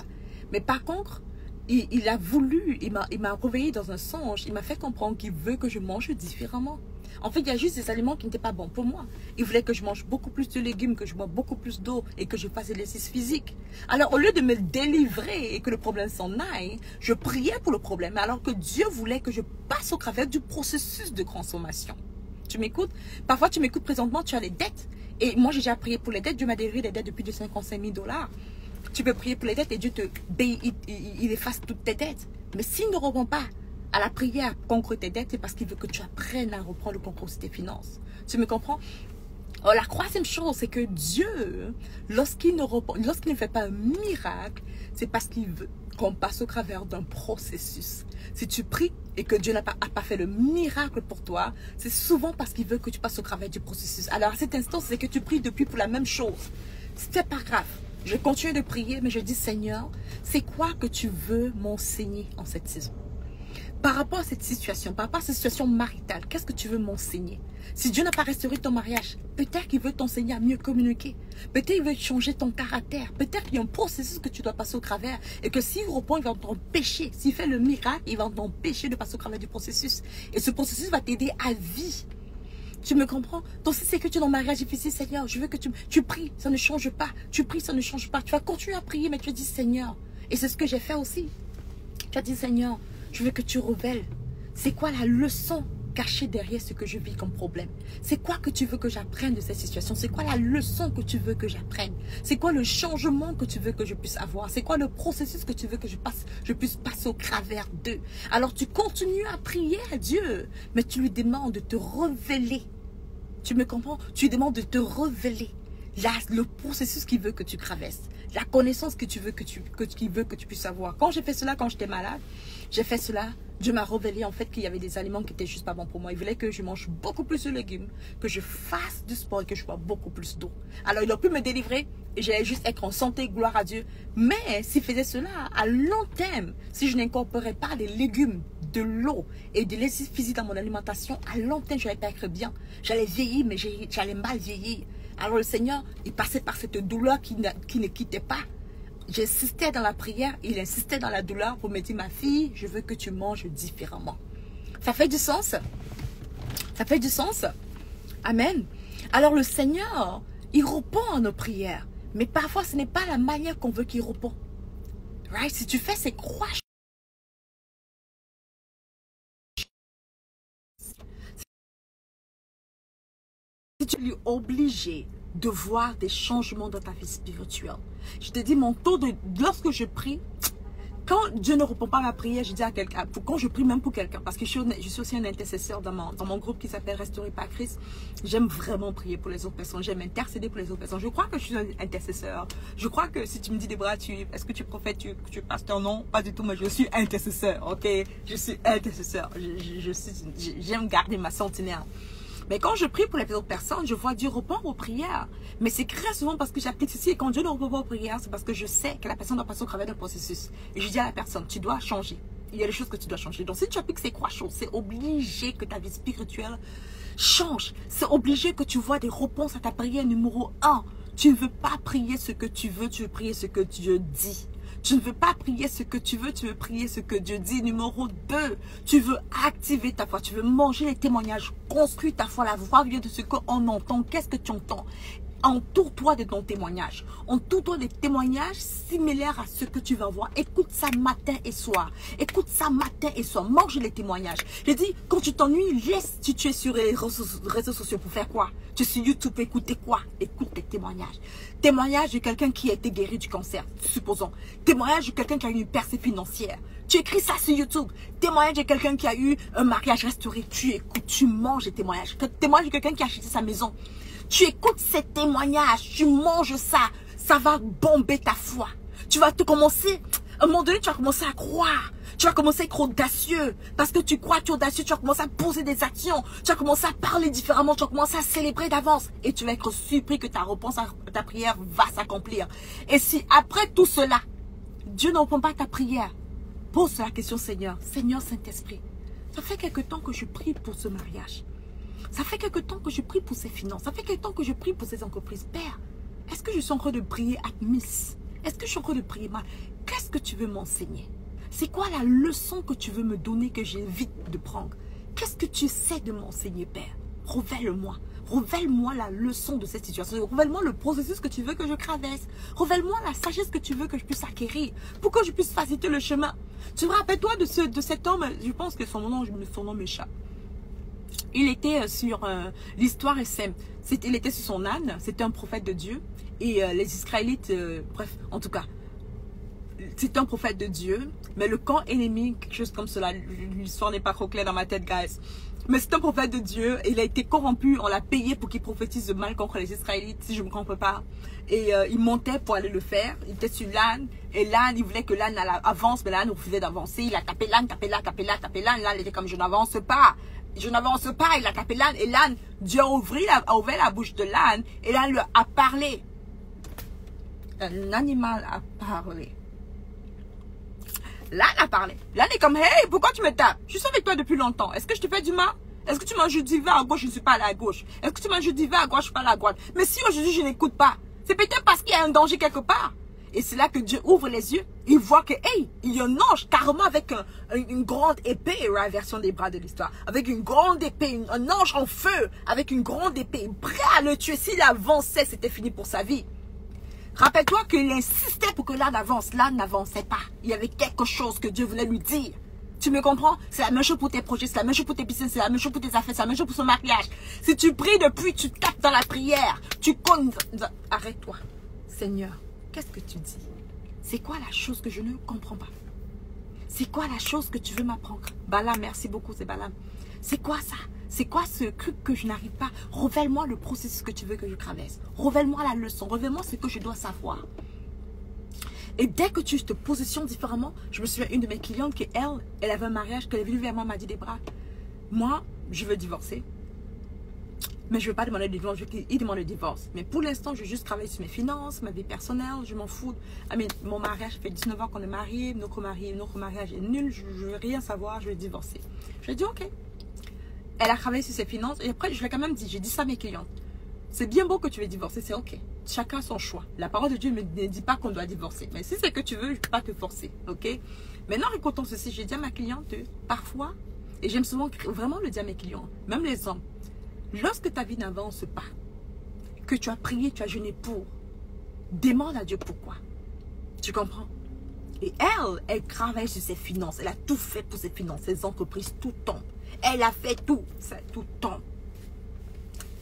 Speaker 1: Mais par contre, il a voulu, il m'a réveillé dans un songe. Il m'a fait comprendre qu'il veut que je mange différemment. En fait, il y a juste des aliments qui n'étaient pas bons pour moi. Il voulait que je mange beaucoup plus de légumes, que je bois beaucoup plus d'eau et que je fasse des exercices physiques. Alors, au lieu de me délivrer et que le problème s'en aille, je priais pour le problème alors que Dieu voulait que je passe au travers du processus de transformation. Tu m'écoutes? Parfois, tu m'écoutes présentement, tu as des dettes. Et moi, j'ai déjà prié pour les dettes. Dieu m'a délivré des dettes depuis de 55 000 $. Tu peux prier pour les dettes et Dieu il efface toutes tes dettes. Mais s'il ne répond pas à la prière contre tes dettes, c'est parce qu'il veut que tu apprennes à reprendre le contrôle sur tes finances. Tu me comprends? Alors, la troisième chose, c'est que Dieu, lorsqu'il ne fait pas un miracle, c'est parce qu'il veut qu'on passe au travers d'un processus. Si tu pries et que Dieu n'a pas fait le miracle pour toi, c'est souvent parce qu'il veut que tu passes au travers du processus. Alors, à cet instant, c'est que tu pries depuis pour la même chose. C'est pas grave. Je continue de prier, mais je dis, Seigneur, c'est quoi que tu veux m'enseigner en cette saison? Par rapport à cette situation, par rapport à cette situation maritale, qu'est-ce que tu veux m'enseigner? Si Dieu n'a pas restauré ton mariage, peut-être qu'il veut t'enseigner à mieux communiquer. Peut-être qu'il veut changer ton caractère. Peut-être qu'il y a un processus que tu dois passer au travers. Et que s'il répond, il va t'empêcher. S'il fait le miracle, il va t'empêcher de passer au travers du processus. Et ce processus va t'aider à vie. Tu me comprends? Donc si c'est que tu es dans un mariage difficile, Seigneur, je veux que tu pries, ça ne change pas. Tu pries, ça ne change pas. Tu vas continuer à prier, mais tu dis, Seigneur. Et c'est ce que j'ai fait aussi. Tu as dit, Seigneur, je veux que tu révèles. C'est quoi la leçon cachée derrière ce que je vis comme problème? C'est quoi que tu veux que j'apprenne de cette situation? C'est quoi la leçon que tu veux que j'apprenne? C'est quoi le changement que tu veux que je puisse avoir? C'est quoi le processus que tu veux que je puisse passer au travers d'eux? Alors tu continues à prier à Dieu, mais tu lui demandes de te révéler. Tu me comprends? Tu lui demandes de te révéler le processus qu'il veut que tu traverses, la connaissance que tu veux qu'il veut que tu puisses avoir. Quand j'ai fait cela, quand j'étais malade, j'ai fait cela. Dieu m'a révélé en fait qu'il y avait des aliments qui étaient juste pas bons pour moi. Il voulait que je mange beaucoup plus de légumes, que je fasse du sport et que je bois beaucoup plus d'eau. Alors il a pu me délivrer et j'allais juste être en santé, gloire à Dieu. Mais s'il faisait cela à long terme, si je n'incorporais pas des légumes, de l'eau et de l'exercice physique dans mon alimentation, à long terme, je n'allais pas être bien. J'allais vieillir, mais j'allais mal vieillir. Alors le Seigneur, il passait par cette douleur qui ne quittait pas. J'insistais dans la prière, il insistait dans la douleur pour me dire, ma fille, je veux que tu manges différemment. Ça fait du sens? Ça fait du sens? Amen. Alors le Seigneur, il répond à nos prières. Mais parfois, ce n'est pas la manière qu'on veut qu'il répond. Right? Si tu fais ces croix, si tu es obligé de voir des changements dans ta vie spirituelle. Je te dis, lorsque je prie, quand Dieu ne répond pas à ma prière, je dis à quelqu'un, quand je prie même pour quelqu'un, parce que je suis aussi un intercesseur dans mon groupe qui s'appelle Restauré par Christ, j'aime vraiment prier pour les autres personnes, j'aime intercéder pour les autres personnes. Je crois que je suis un intercesseur. Je crois que si tu me dis, Deborah, est-ce que tu es prophète, tu es pasteur? Non, pas du tout, mais je suis intercesseur, ok? Je suis intercesseur. J'aime garder ma sentinelle. Mais quand je prie pour les autres personnes, je vois Dieu répondre aux prières. Mais c'est très souvent parce que j'applique ceci. Et quand Dieu ne répond pas aux prières, c'est parce que je sais que la personne doit passer au travers d'un processus. Et je dis à la personne, tu dois changer. Il y a des choses que tu dois changer. Donc si tu appliques ces trois choses, c'est obligé que ta vie spirituelle change. C'est obligé que tu vois des réponses à ta prière numéro 1. Tu ne veux pas prier ce que tu veux prier ce que Dieu dit. Tu ne veux pas prier ce que tu veux prier ce que Dieu dit. Numéro 2, tu veux activer ta foi, tu veux manger les témoignages, construire ta foi. La foi vient de ce qu'on entend. Qu'est-ce que tu entends?
Speaker 2: Entoure-toi de ton témoignage. Entoure-toi des témoignages similaires à ceux que tu vas voir. Écoute ça matin et soir. Écoute ça matin et soir. Mange les témoignages. Je dis, quand tu t'ennuies, laisse si tu es sur les réseaux sociaux pour faire quoi? Tu es sur YouTube pour écouter quoi? Écoute tes témoignages. Témoignage de quelqu'un qui a été guéri du cancer, supposons. Témoignage de quelqu'un qui a eu une percée financière. Tu écris ça sur YouTube. Témoignage de quelqu'un qui a eu un mariage restauré. Tu écoutes, tu manges les témoignages. Témoignage de quelqu'un qui a acheté sa maison. Tu écoutes ces témoignages, tu manges ça, ça va bomber ta foi. Tu vas te commencer, à un moment donné, tu vas commencer à croire. Tu vas commencer à être audacieux. Parce que tu crois, tu es audacieux, tu vas commencer à poser des actions. Tu vas commencer à parler différemment, tu vas commencer à célébrer d'avance. Et tu vas être surpris que ta réponse à ta prière va s'accomplir. Et si après tout cela, Dieu ne répond pas à ta prière, pose la question, Seigneur, Seigneur Saint-Esprit, ça fait quelque temps que je prie pour ce mariage. Ça fait quelque temps que je prie pour ses finances. Ça fait quelque temps que je prie pour ses entreprises. Père, est-ce que je suis en train de prier à miss? Est-ce que je suis en train de prier mal? Qu'est-ce que tu veux m'enseigner? C'est quoi la leçon que tu veux me donner que j'évite de prendre? Qu'est-ce que tu sais de m'enseigner, Père? Révèle-moi. Révèle-moi la leçon de cette situation. Révèle-moi le processus que tu veux que je traverse. Révèle-moi la sagesse que tu veux que je puisse acquérir. Pour que je puisse faciliter le chemin. Tu te rappelles-toi de cet homme? Je pense que son nom m'échappe. Il était sur l'histoire est simple. Il était sur son âne. C'était un prophète de Dieu. Et les Israélites, bref, en tout cas, c'était un prophète de Dieu. Mais le camp ennemi, quelque chose comme cela, l'histoire n'est pas trop claire dans ma tête, guys. Mais c'est un prophète de Dieu. Il a été corrompu. On l'a payé pour qu'il prophétise de mal contre les Israélites, si je ne me trompe pas. Et il montait pour aller le faire. Il était sur l'âne. Et l'âne, il voulait que l'âne avance. Mais l'âne refusait d'avancer. Il a tapé l'âne, tapé l'âne, tapé l'âne, tapé l'âne. L'âne était comme, je n'avance pas. Je n'avance pas. Il a tapé l'âne. Et l'âne, Dieu a ouvert la bouche de l'âne. Et l'âne lui a parlé. Un animal a parlé. L'âne a parlé. L'âne est comme, hey, pourquoi tu me tapes? Je suis avec toi depuis longtemps. Est-ce que je te fais du mal? Est-ce que tu m'injures à gauche, je ne suis pas allé à gauche? Est-ce que tu m'injures à droite, je ne suis pas allé à droite? Mais si aujourd'hui je n'écoute pas, c'est peut-être parce qu'il y a un danger quelque part. Et c'est là que Dieu ouvre les yeux. Il voit que, hey, il y a un ange carrément avec une grande épée, la version des bras de l'histoire. Avec une grande épée, un ange en feu, avec une grande épée, prêt à le tuer. S'il avançait, c'était fini pour sa vie. Rappelle-toi qu'il insistait pour que l'âne avance. L'âne n'avançait pas. Il y avait quelque chose que Dieu voulait lui dire. Tu me comprends? C'est la même chose pour tes projets, c'est la même chose pour tes business, c'est la même chose pour tes affaires, c'est la même chose pour son mariage. Si tu pries depuis, tu tapes dans la prière, tu comptes. Arrête-toi. Seigneur, qu'est-ce que tu dis? C'est quoi la chose que je ne comprends pas? C'est quoi la chose que tu veux m'apprendre? Balaam, merci beaucoup, c'est Balaam. C'est quoi ça? C'est quoi ce truc que je n'arrive pas? Révèle-moi le processus que tu veux que je traverse. Révèle-moi la leçon. Révèle-moi ce que je dois savoir. Et dès que tu te positionnes différemment, je me souviens une de mes clientes qui, elle avait un mariage, qu'elle est venue vers moi, m'a dit, Debra, moi, je veux divorcer. Mais je ne veux pas demander le divorce, je veux qu'il demande le divorce. Mais pour l'instant, je veux juste travailler sur mes finances, ma vie personnelle, je m'en fous. Mon mariage, ça fait 19 ans qu'on est mariés, notre mariage est nul, je ne veux rien savoir, je veux divorcer. Je lui ai dit, ok. Elle a travaillé sur ses finances et après, je l'ai quand même dit, j'ai dit ça à mes clientes. C'est bien beau que tu veux divorcer, c'est ok. Chacun son choix. La parole de Dieu ne dit pas qu'on doit divorcer. Mais si c'est que tu veux, je ne peux pas te forcer, ok? Maintenant, écoutons ceci, j'ai dit à ma cliente, parfois, et j'aime souvent vraiment le dire à mes clients, même les hommes, lorsque ta vie n'avance pas, que tu as prié, tu as jeûné pour, demande à Dieu pourquoi. Tu comprends? Et elle travaille sur ses finances. Elle a tout fait pour ses finances, ses entreprises, tout tombe. Elle a fait tout, ça tout tombe.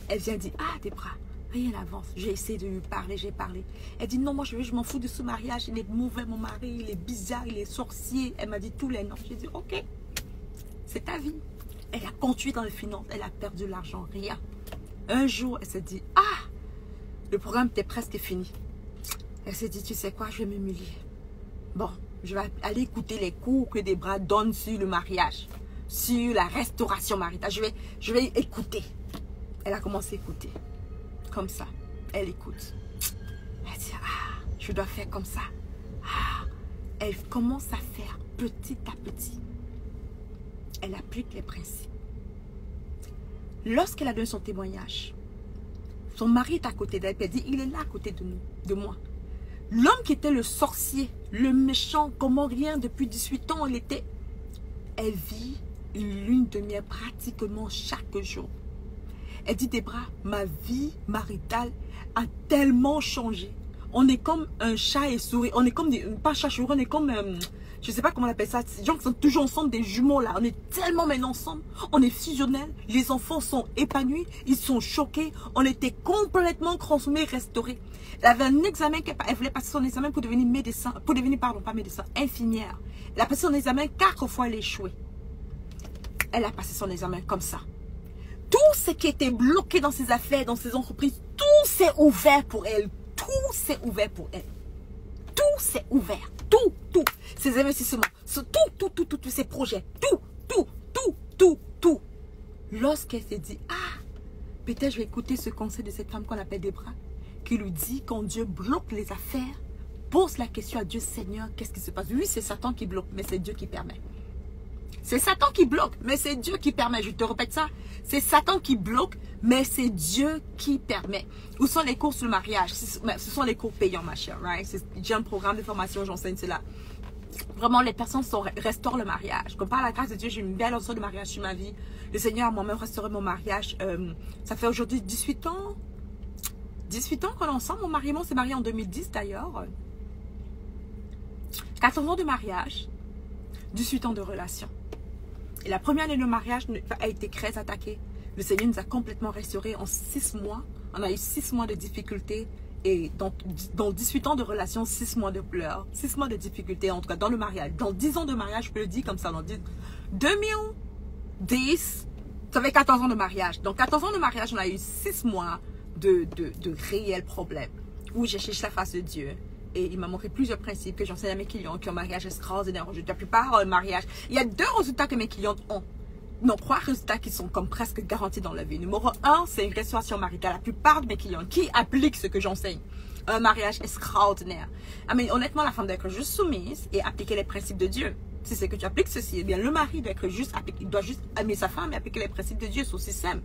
Speaker 2: Elle vient dire, ah Debra, rien n'avance. J'ai essayé de lui parler, j'ai parlé. Elle dit, non, moi je m'en fous de ce mariage, il est mauvais mon mari, il est bizarre, il est sorcier. Elle m'a dit tous les noms. J'ai dit, ok, c'est ta vie. Elle a continué dans les finances, elle a perdu l'argent, rien. Un jour, elle s'est dit, ah, le programme était presque fini. Elle s'est dit, tu sais quoi, je vais m'humilier. Bon, je vais aller écouter les cours que Debra donne sur le mariage, sur la restauration maritale. Je vais écouter. Elle a commencé à écouter. Comme ça. Elle écoute. Elle dit, ah, je dois faire comme ça. Ah. Elle commence à faire petit à petit. Elle applique les principes. Lorsqu'elle a donné son témoignage, son mari est à côté d'elle. Elle dit, il est là à côté de nous, de moi. L'homme qui était le sorcier, le méchant, comment rien, depuis 18 ans, elle vit une lune de miel pratiquement chaque jour. Elle dit, Debra, ma vie maritale a tellement changé. On est comme un chat et souris. On est comme pas chat souris, on est comme, je sais pas comment on appelle ça. Ces gens qui sont toujours ensemble, des jumeaux là. On est tellement maintenant ensemble. On est fusionnels. Les enfants sont épanouis. Ils sont choqués. On était complètement transformés, restaurés. Elle avait un examen, elle voulait passer son examen pour devenir médecin, pardon, pas médecin, infirmière. Elle a passé son examen 4 fois, elle a échoué. Elle a passé son examen comme ça. Tout ce qui était bloqué dans ses affaires, dans ses entreprises, tout s'est ouvert pour elle. Tout s'est ouvert pour elle. Tout s'est ouvert. Tout. Ses investissements, tous ses projets. Tout. Lorsqu'elle s'est dit, ah, peut-être je vais écouter ce conseil de cette femme qu'on appelle Debra, qui lui dit, quand Dieu bloque les affaires, pose la question à Dieu, Seigneur, qu'est-ce qui se passe? Oui, c'est Satan qui bloque, mais c'est Dieu qui permet. C'est Satan qui bloque, mais c'est Dieu qui permet. Je te répète ça. C'est Satan qui bloque, mais c'est Dieu qui permet. Où sont les cours sur le mariage? Ce sont les cours payants, ma chère. Right? J'ai un programme de formation, j'enseigne cela. Vraiment, les personnes restaurent le mariage. Comme par la grâce de Dieu, j'ai une belle leçon de mariage sur ma vie. Le Seigneur a moi-même restauré mon mariage. Ça fait aujourd'hui 18 ans. 18 ans qu'on est ensemble. Mon mari s'est marié en 2010 d'ailleurs. 14 ans de mariage. 18 ans de relation. Et la première année de mariage a été très attaquée. Le Seigneur nous a complètement restaurés en 6 mois. On a eu 6 mois de difficultés. Et dans 18 ans de relation, 6 mois de pleurs. 6 mois de difficultés, en tout cas dans le mariage. Dans 10 ans de mariage, je peux le dire comme ça. Dans 2010, ça fait 14 ans de mariage. Dans 14 ans de mariage, on a eu 6 mois de réels problèmes. Où j'ai cherché la face de Dieu. Et il m'a montré plusieurs principes que j'enseigne à mes clients qui ont un mariage extraordinaire. La plupart mariage. Il y a 2 résultats que mes clients ont. Non, 3 résultats qui sont comme presque garantis dans la vie. Numéro 1, c'est une restauration maritale. La plupart de mes clients qui appliquent ce que j'enseigne. Un mariage extraordinaire. Mais honnêtement, la femme doit être juste soumise et appliquer les principes de Dieu. Si c'est que tu appliques ceci, eh bien le mari doit être juste, il doit juste aimer sa femme et appliquer les principes de Dieu. C'est aussi simple.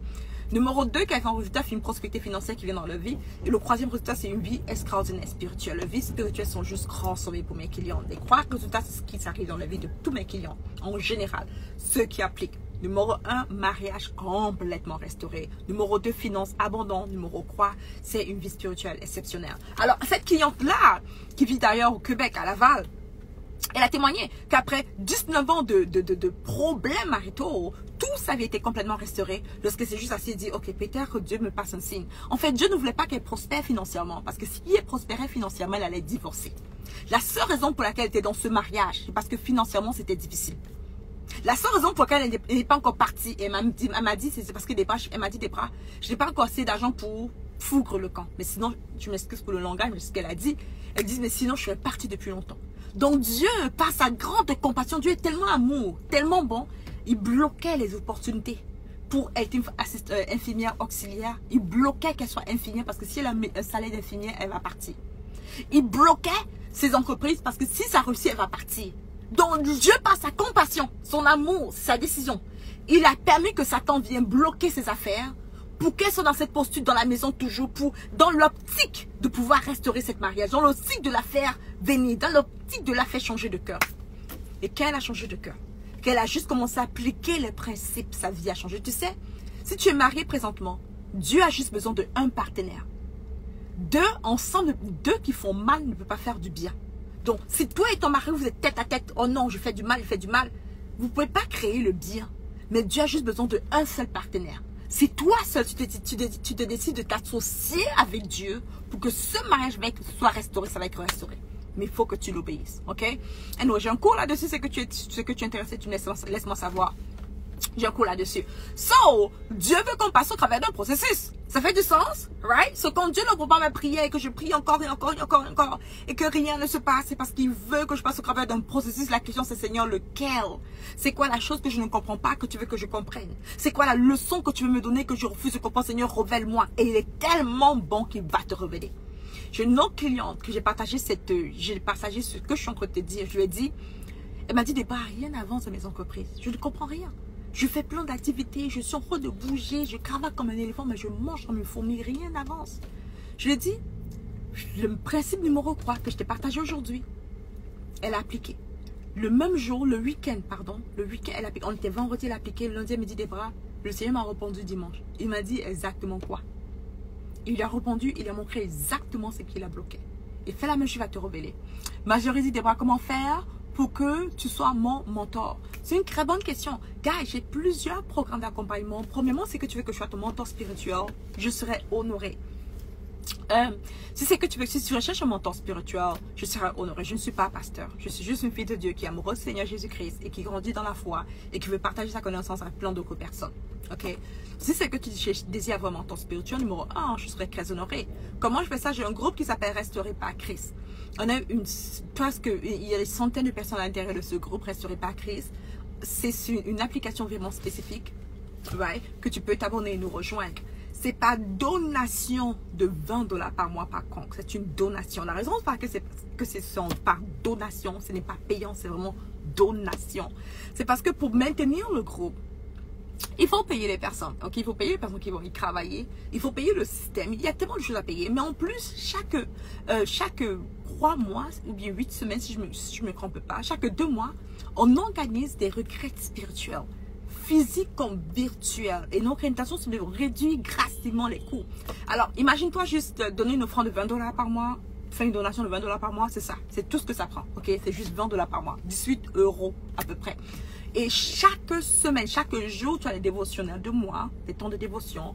Speaker 2: Numéro 2, qui a un résultat, c'est une prospérité financière qui vient dans leur vie. Et le 3e résultat, c'est une vie extraordinaire spirituelle. Les vies spirituelles sont juste transformées pour mes clients. Les 3 résultats, c'est ce qui s'arrive dans la vie de tous mes clients, en général. Ceux qui appliquent. Numéro 1, mariage complètement restauré. Numéro 2, finances abondantes. Numéro 3, c'est une vie spirituelle exceptionnelle. Alors, cette cliente-là, qui vit d'ailleurs au Québec, à Laval, elle a témoigné qu'après 19 ans de problèmes maritaux, tout ça avait été complètement restauré lorsque c'est juste assez dit, ok, peut-être que Dieu me passe un signe. En fait, Dieu ne voulait pas qu'elle prospère financièrement, parce que si elle prospérait financièrement, elle allait divorcer. La seule raison pour laquelle elle était dans ce mariage, c'est parce que financièrement, c'était difficile. La seule raison pour laquelle elle n'est pas encore partie, elle m'a dit, c'est parce que elle m'a dit, Debra, je n'ai pas encore assez d'argent pour fougre le camp. Mais sinon, je m'excuse pour le langage, mais ce qu'elle a dit, elle dit, mais sinon, je suis partie depuis longtemps. Donc Dieu, par sa grande compassion, Dieu est tellement amour, tellement bon, il bloquait les opportunités pour être infirmière auxiliaire. Il bloquait qu'elle soit infirmière parce que si elle a un salaire d'infirmière, elle va partir. Il bloquait ses entreprises parce que si ça réussit, elle va partir. Donc Dieu, par sa compassion, son amour, sa décision, il a permis que Satan vienne bloquer ses affaires pour qu'elle soit dans cette posture dans la maison toujours, dans l'optique de pouvoir restaurer cette mariage, dans l'optique de la faire venir, dans l'optique de la faire changer de cœur. Et quand elle a changé de cœur, qu'elle a juste commencé à appliquer les principes, sa vie a changé. Tu sais, si tu es marié présentement, Dieu a juste besoin d'un partenaire. 2 ensemble, 2 qui font mal ne peuvent pas faire du bien. Donc, si toi et ton mari, vous êtes tête à tête, oh non, je fais du mal, il fait du mal, vous ne pouvez pas créer le bien. Mais Dieu a juste besoin d'un seul partenaire. Si toi seul, tu te décides de t'associer avec Dieu pour que ce mariage soit restauré, ça va être restauré. Mais il faut que tu l'obéisses, ok? Anyway, j'ai un cours là-dessus, ce que tu es intéressé, tu laisse-moi savoir. J'ai un cours là-dessus. So, Dieu veut qu'on passe au travers d'un processus. Ça fait du sens, right? So, quand Dieu ne répond pas à ma prière et que je prie encore et encore et encore et encore et que rien ne se passe, c'est parce qu'il veut que je passe au travers d'un processus. La question, c'est Seigneur, lequel? C'est quoi la chose que je ne comprends pas que tu veux que je comprenne? C'est quoi la leçon que tu veux me donner que je refuse de comprendre? Seigneur, révèle-moi. Et il est tellement bon qu'il va te révéler. J'ai une autre cliente que j'ai partagé ce que je suis en train de te dire. Je lui ai dit, elle m'a dit, rien n'avance dans mes entreprises. Je ne comprends rien. Je fais plein d'activités, je suis en train de bouger, je cravache comme un éléphant, mais je mange comme une fourmi, rien n'avance. Je lui ai dit, le principe numéro 3 que je t'ai partagé aujourd'hui, elle a appliqué. Le même jour, le week-end, elle a appliqué. On était vendredi, elle a appliqué. Lundi, elle me dit, Debra, Le Seigneur m'a répondu dimanche. Il m'a dit exactement quoi. Il lui a répondu, il lui a montré exactement ce qu'il a bloqué. Et fais la même chose, il va te révéler. Marjorie dit, Deborah, comment faire pour que tu sois mon mentor? C'est une très bonne question. Guys, j'ai plusieurs programmes d'accompagnement. Premièrement, c'est que tu veux que je sois ton mentor spirituel. Je serai honorée. Si c'est que tu veux, si tu recherches un mentor spirituel, je serai honorée. Je ne suis pas pasteur. Je suis juste une fille de Dieu qui est amoureuse du Seigneur Jésus-Christ et qui grandit dans la foi et qui veut partager sa connaissance avec plein d'autres personnes. Ok? Si c'est que tu désires avoir un mentor spirituel, numéro 1, je serai très honorée. Comment je fais ça? J'ai un groupe qui s'appelle Restauré par Christ. On a il y a des centaines de personnes à l'intérieur de ce groupe Restauré par Christ. C'est une application vraiment spécifique, right, que tu peux t'abonner et nous rejoindre. C'est pas donation de 20 $ par mois par contre. C'est une donation. La raison pour laquelle c'est par donation, ce n'est pas payant, c'est vraiment donation. C'est parce que pour maintenir le groupe, il faut payer les personnes. Ok, il faut payer les personnes qui vont y travailler. Il faut payer le système. Il y a tellement de choses à payer. Mais en plus, chaque 3 mois, ou bien 8 semaines, si je me trompe pas, chaque 2 mois, on organise des retraites spirituelles, physiques comme virtuelles. Et notre intention, c'est de réduire drastiquement les coûts. Alors, imagine-toi juste donner une offrande de 20 $ par mois, faire une donation de 20 $ par mois, c'est ça. C'est tout ce que ça prend. Ok, c'est juste 20 $ par mois. 18 € à peu près. Et chaque semaine, chaque jour, tu as les dévotionnels de moi, des temps de dévotion.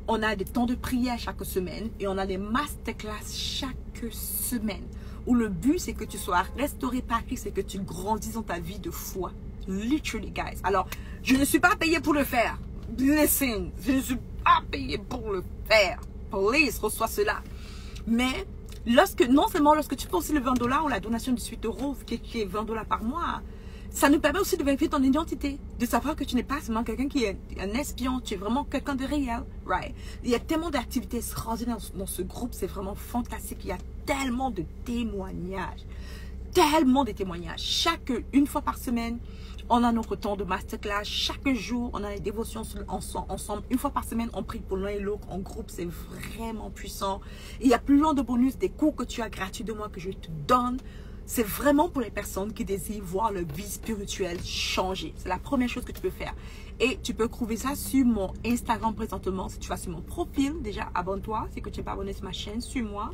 Speaker 2: On a des temps de prière chaque semaine et on a des masterclass chaque semaine. Où le but, c'est que tu sois restauré par Christ et que tu grandisses dans ta vie de foi. Literally, guys. Alors, je ne suis pas payé pour le faire. Listen, je ne suis pas payé pour le faire. Please, reçois cela. Mais, non seulement lorsque tu fais aussi le 20 $ ou la donation de 18 € qui est 20 $ par mois, ça nous permet aussi de vérifier ton identité, de savoir que tu n'es pas seulement quelqu'un qui est un espion, tu es vraiment quelqu'un de réel, right? Il y a tellement d'activités extraordinaires dans ce groupe, c'est vraiment fantastique. Il y a tellement de témoignages, une fois par semaine, on a notre temps de masterclass. Chaque jour, on a les dévotions ensemble. Une fois par semaine, on prie pour l'un et l'autre en groupe. C'est vraiment puissant. Et il y a plein de bonus, des cours que tu as gratuits de moi que je te donne. C'est vraiment pour les personnes qui désirent voir leur vie spirituelle changer. C'est la première chose que tu peux faire. Et tu peux trouver ça sur mon Instagram présentement. Si tu vas sur mon profil, déjà abonne-toi. Si tu n'es pas abonné sur ma chaîne, suis-moi.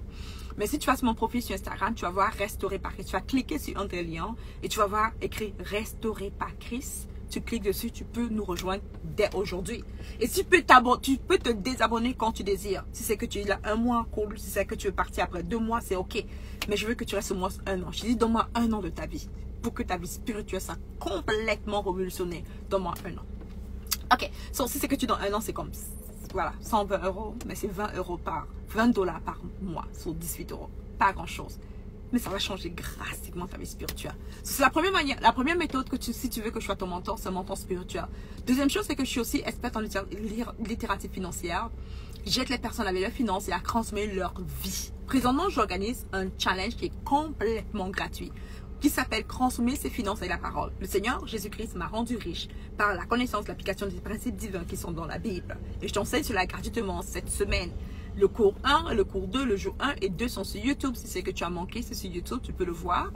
Speaker 2: Mais si tu vas sur mon profil sur Instagram, tu vas voir Restauré par Christ. Tu vas cliquer sur un des liens et tu vas voir écrit Restauré par Christ. Tu cliques dessus, tu peux nous rejoindre dès aujourd'hui. Et tu peux te désabonner quand tu désires. Si c'est que tu es là un mois, cool. Si c'est que tu veux partir après 2 mois, c'est ok. Mais je veux que tu restes au moins 1 an. Je dis, donne-moi 1 an de ta vie. Pour que ta vie spirituelle soit complètement révolutionnée. Donne-moi 1 an. Ok. So, si c'est que tu donnes 1 an, c'est comme, voilà, 120 €. Mais c'est 20 € par 20 $ par mois. Sur 18 €. Pas grand-chose. Mais ça va changer drastiquement ta vie spirituelle. C'est la première manière, la première méthode que si tu veux que je sois ton mentor, c'est un mentor spirituel. Deuxième chose, c'est que je suis aussi experte en littératie financière. J'aide les personnes avec leurs finances et à transmettre leur vie. Présentement, j'organise un challenge qui est complètement gratuit, qui s'appelle Transformer ses finances avec la parole. Le Seigneur Jésus-Christ m'a rendu riche par la connaissance, l'application des principes divins qui sont dans la Bible. Et je t'enseigne cela gratuitement cette semaine. Le cours 1, le cours 2, le jour 1 et 2 sont sur YouTube. Si c'est que tu as manqué, c'est sur YouTube, tu peux le voir.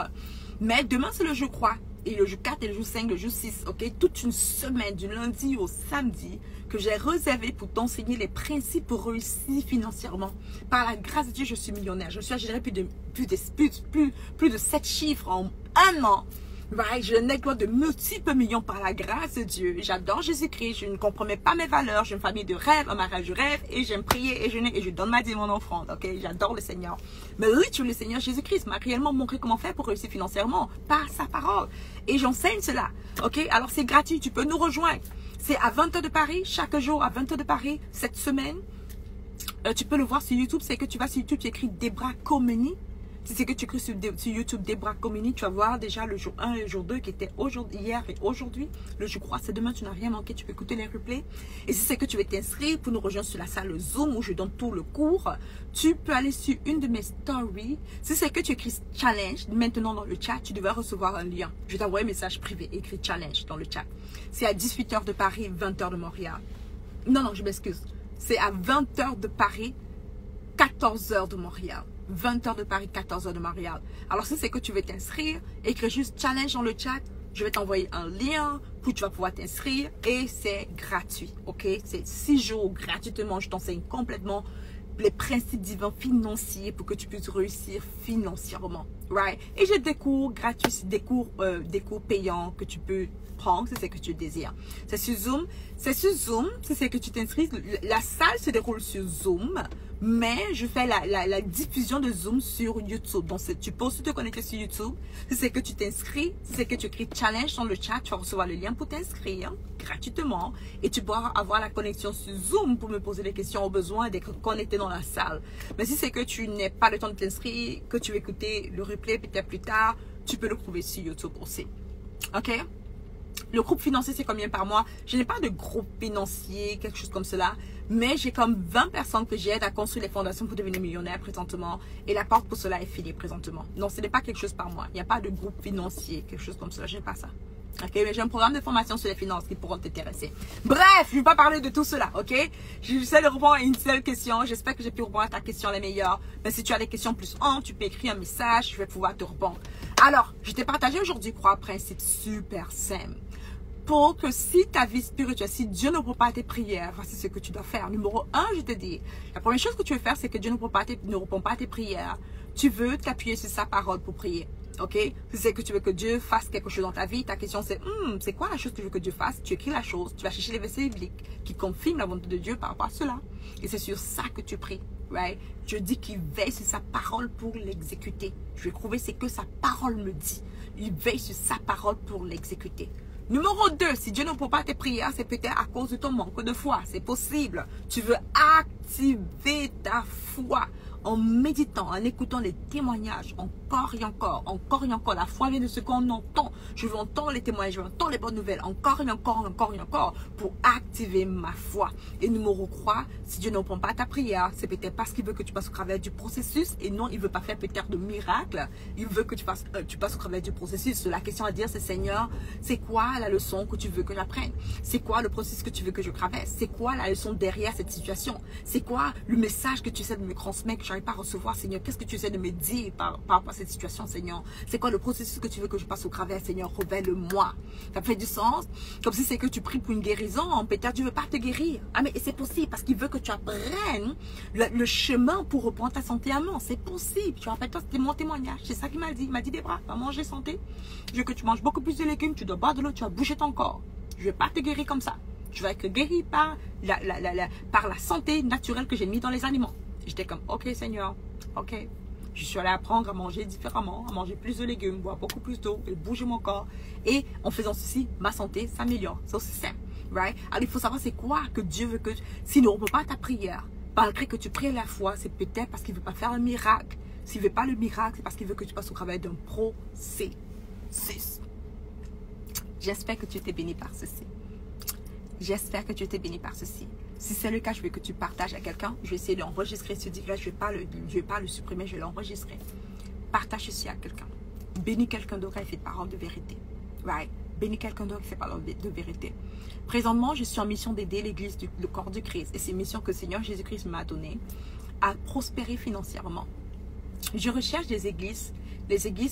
Speaker 2: Mais demain, c'est le jour 3. Et le jour 4 et le jour 5, le jour 6. Ok, toute une semaine, du lundi au samedi, que j'ai réservé pour t'enseigner les principes pour réussir financièrement. Par la grâce de Dieu, je suis millionnaire. Je suis à générer plus de 7 chiffres en 1 an. Right, je néglige de multiples millions par la grâce de Dieu. J'adore Jésus-Christ. Je ne compromets pas mes valeurs. J'ai une famille de rêve, un mariage de rêve. Et j'aime prier et jeûner. Et je donne ma dîme, mon offrande. Ok, j'adore le Seigneur. Mais le Seigneur Jésus-Christ m'a réellement montré comment faire pour réussir financièrement par sa parole. Et j'enseigne cela. Ok, alors c'est gratuit. Tu peux nous rejoindre. C'est à 20 h de Paris. Chaque jour à 20 h de Paris. Cette semaine. Tu peux le voir sur YouTube. C'est que tu vas sur YouTube, tu écris Deborah Comeni. Si c'est que tu écris sur YouTube Deborah Comeni, tu vas voir déjà le jour 1 et le jour 2 qui étaient hier et aujourd'hui. Le jour 3, c'est demain, tu n'as rien manqué, tu peux écouter les replays. Et si c'est que tu veux t'inscrire pour nous rejoindre sur la salle Zoom où je donne tout le cours, tu peux aller sur une de mes stories. Si c'est que tu écris challenge, maintenant dans le chat, tu devrais recevoir un lien. Je vais t'envoyer un message privé, écrit challenge dans le chat. C'est à 18 h de Paris, 20 h de Montréal. Non, je m'excuse. C'est à 20 h de Paris, 14 h de Montréal. 20 h de Paris, 14 h de Montréal. Alors, si c'est que tu veux t'inscrire, écris juste challenge dans le chat. Je vais t'envoyer un lien où tu vas pouvoir t'inscrire et c'est gratuit, ok? C'est 6 jours gratuitement. Je t'enseigne complètement les principes divins financiers pour que tu puisses réussir financièrement, right? Et j'ai des cours gratuits, des cours payants que tu peux prendre si c'est ce que tu désires. C'est sur Zoom. C'est sur Zoom, si c'est que tu t'inscris. La salle se déroule sur Zoom, mais je fais la diffusion de Zoom sur YouTube. Donc, tu peux aussi te connecter sur YouTube. Si c'est que tu t'inscris, si c'est que tu écris challenge dans le chat, tu vas recevoir le lien pour t'inscrire gratuitement. Et tu pourras avoir la connexion sur Zoom pour me poser des questions au besoin d'être connecté dans la salle. Mais si c'est que tu n'as pas le temps de t'inscrire, que tu veux écouter le replay peut-être plus tard, tu peux le trouver sur YouTube aussi. Ok? Le groupe financier, c'est combien par mois? Je n'ai pas de groupe financier, quelque chose comme cela. Mais j'ai comme 20 personnes que j'aide à construire les fondations pour devenir millionnaire présentement. Et la porte pour cela est finie présentement. Non, ce n'est pas quelque chose par mois. Il n'y a pas de groupe financier, quelque chose comme cela. Je n'ai pas ça. Ok, mais j'ai un programme de formation sur les finances qui pourront t'intéresser. Bref, je ne vais pas parler de tout cela, ok? J'essaie de répondre à une seule question. J'espère que j'ai pu répondre à ta question les meilleures. Mais si tu as des questions plus amples, tu peux écrire un message. Je vais pouvoir te répondre. Alors, je t'ai partagé aujourd'hui 3 principes super simples. Pour que si ta vie spirituelle, si Dieu ne répond pas à tes prières, voici ce que tu dois faire. Numéro 1, je te dis, la première chose que tu veux faire, c'est que Dieu ne répond pas à tes prières. Tu veux t'appuyer sur sa parole pour prier. Ok? Si c'est que tu veux que Dieu fasse quelque chose dans ta vie, ta question c'est, c'est quoi la chose que je veux que Dieu fasse? Tu écris la chose, tu vas chercher les versets bibliques qui confirment la volonté de Dieu par rapport à cela. Et c'est sur ça que tu pries. Right? Dieu dit qu'il veille sur sa parole pour l'exécuter. Je vais trouver ce que sa parole me dit. Il veille sur sa parole pour l'exécuter. Numéro 2, si Dieu ne répond pas à tes prières, c'est peut-être à cause de ton manque de foi. C'est possible. Tu veux activer ta foi en méditant, en écoutant les témoignages, encore et encore, encore et encore. La foi vient de ce qu'on entend. Je veux entendre les témoignages, je veux entendre les bonnes nouvelles, encore et encore, encore et encore, pour activer ma foi. Et numéro 3, si Dieu ne répond pas à ta prière, c'est peut-être parce qu'il veut que tu passes au travers du processus, et non, il ne veut pas faire peut-être de miracle. Il veut que tu passes au travers du processus. La question à dire, c'est Seigneur, c'est quoi la leçon que tu veux que j'apprenne? C'est quoi le processus que tu veux que je traverse? C'est quoi la leçon derrière cette situation? C'est quoi le message que tu essaies de me transmettre, que je n'arrive pas à recevoir, Seigneur? Qu'est-ce que tu essaies de me dire par rapport à cette situation, Seigneur? C'est quoi le processus que tu veux que je passe au travers, Seigneur? Révèle-moi. Ça fait du sens? Comme si c'est que tu pries pour une guérison, peut-être Dieu ne veut pas te guérir. Ah, mais c'est possible parce qu'il veut que tu apprennes le chemin pour reprendre ta santé à mort. C'est possible. Tu rappelles, toi, c'était mon témoignage. C'est ça qu'il m'a dit. Il m'a dit, Débra, va manger santé. Je veux que tu manges beaucoup plus de légumes, tu dois boire de l'eau, tu vas bouger ton corps. Je ne vais pas te guérir comme ça. Je vais être guéri par la santé naturelle que j'ai mis dans les aliments. J'étais comme, ok Seigneur, ok. Je suis allée apprendre à manger différemment, à manger plus de légumes, boire beaucoup plus d'eau, et bouger mon corps. Et en faisant ceci, ma santé s'améliore. C'est aussi simple, right? Alors il faut savoir c'est quoi que Dieu veut que, s'il ne répond pas à ta prière, malgré que tu pries la foi, c'est peut-être parce qu'il ne veut pas faire un miracle. S'il ne veut pas le miracle, c'est parce qu'il veut que tu passes au travers d'un processus. J'espère que tu t'es béni par ceci. J'espère que tu étais béni par ceci. Si c'est le cas, je veux que tu partages à quelqu'un. Je vais essayer d'enregistrer ce direct. Je ne vais pas le supprimer, je vais l'enregistrer. Partage ceci à quelqu'un. Bénis quelqu'un d'autre avec cette parole de vérité. Right? Bénis quelqu'un d'autre avec cette parole de vérité. Présentement, je suis en mission d'aider l'église, le corps du Christ. Et c'est une mission que le Seigneur Jésus-Christ m'a donnée à prospérer financièrement. Je recherche des églises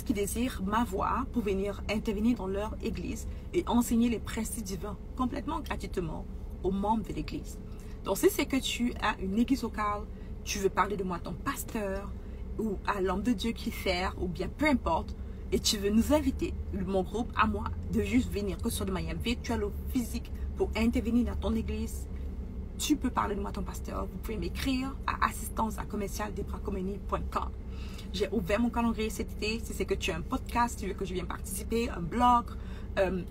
Speaker 2: qui désirent m'avoir pour venir intervenir dans leur église et enseigner les principes divins complètement gratuitement aux membres de l'église. Donc, si c'est que tu as une église locale, tu veux parler de moi à ton pasteur ou à l'homme de Dieu qui sert ou bien peu importe, et tu veux nous inviter, mon groupe à moi, de juste venir, que ce soit de manière virtuelle ou physique, pour intervenir dans ton église, tu peux parler de moi à ton pasteur. Vous pouvez m'écrire à assistance@commercialdebracommunie.com. J'ai ouvert mon calendrier cet été. Si c'est que tu as un podcast, tu veux que je vienne participer, un blog,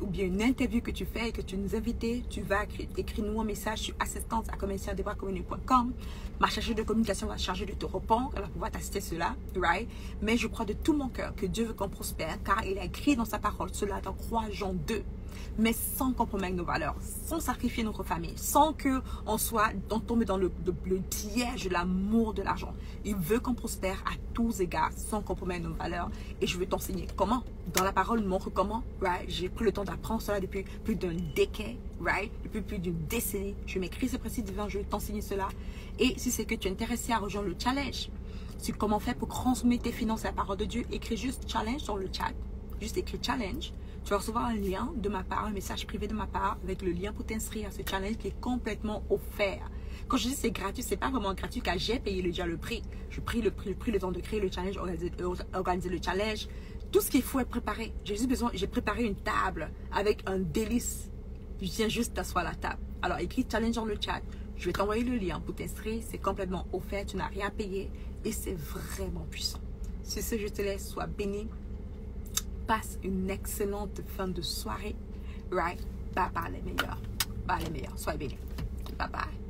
Speaker 2: ou bien une interview que tu fais et que tu nous invites, tu vas écrire-nous un message sur assistance@commercialdebracommunie.com. Ma chargée de communication va charger de te répondre. Elle va pouvoir t'assister cela, right? Mais je crois de tout mon cœur que Dieu veut qu'on prospère, car il a écrit dans sa parole cela dans 3 Jean 2. Mais sans compromettre nos valeurs, sans sacrifier notre famille, sans qu'on soit tombé dans le piège de l'amour de l'argent. Il veut qu'on prospère à tous égards, sans compromettre nos valeurs. Et je vais t'enseigner comment. Dans la parole, montre comment. Right? J'ai pris le temps d'apprendre cela depuis plus d'un décade. Right? Depuis plus d'une décennie. Je m'écris ce principe divin, je vais t'enseigner cela. Et si c'est que tu es intéressé à rejoindre le challenge, sur comment faire pour transmettre tes finances à la parole de Dieu, écris juste challenge dans le chat. juste écrit challenge. Tu vas recevoir un lien de ma part, un message privé de ma part avec le lien pour t'inscrire à ce challenge qui est complètement offert. Quand je dis c'est gratuit, c'est pas vraiment gratuit car j'ai payé déjà le prix. Je pris le temps de créer le challenge, organiser le challenge. Tout ce qu'il faut est préparé. J'ai préparé une table avec un délice. Je viens juste t'asseoir à la table. Alors écris challenge dans le chat. Je vais t'envoyer le lien pour t'inscrire. C'est complètement offert. Tu n'as rien à payer et c'est vraiment puissant. Sur ce, je te laisse. Sois béni. Passe une excellente fin de soirée. Right? Bye bye les meilleurs. Bye les meilleurs. Sois béni. Bye bye.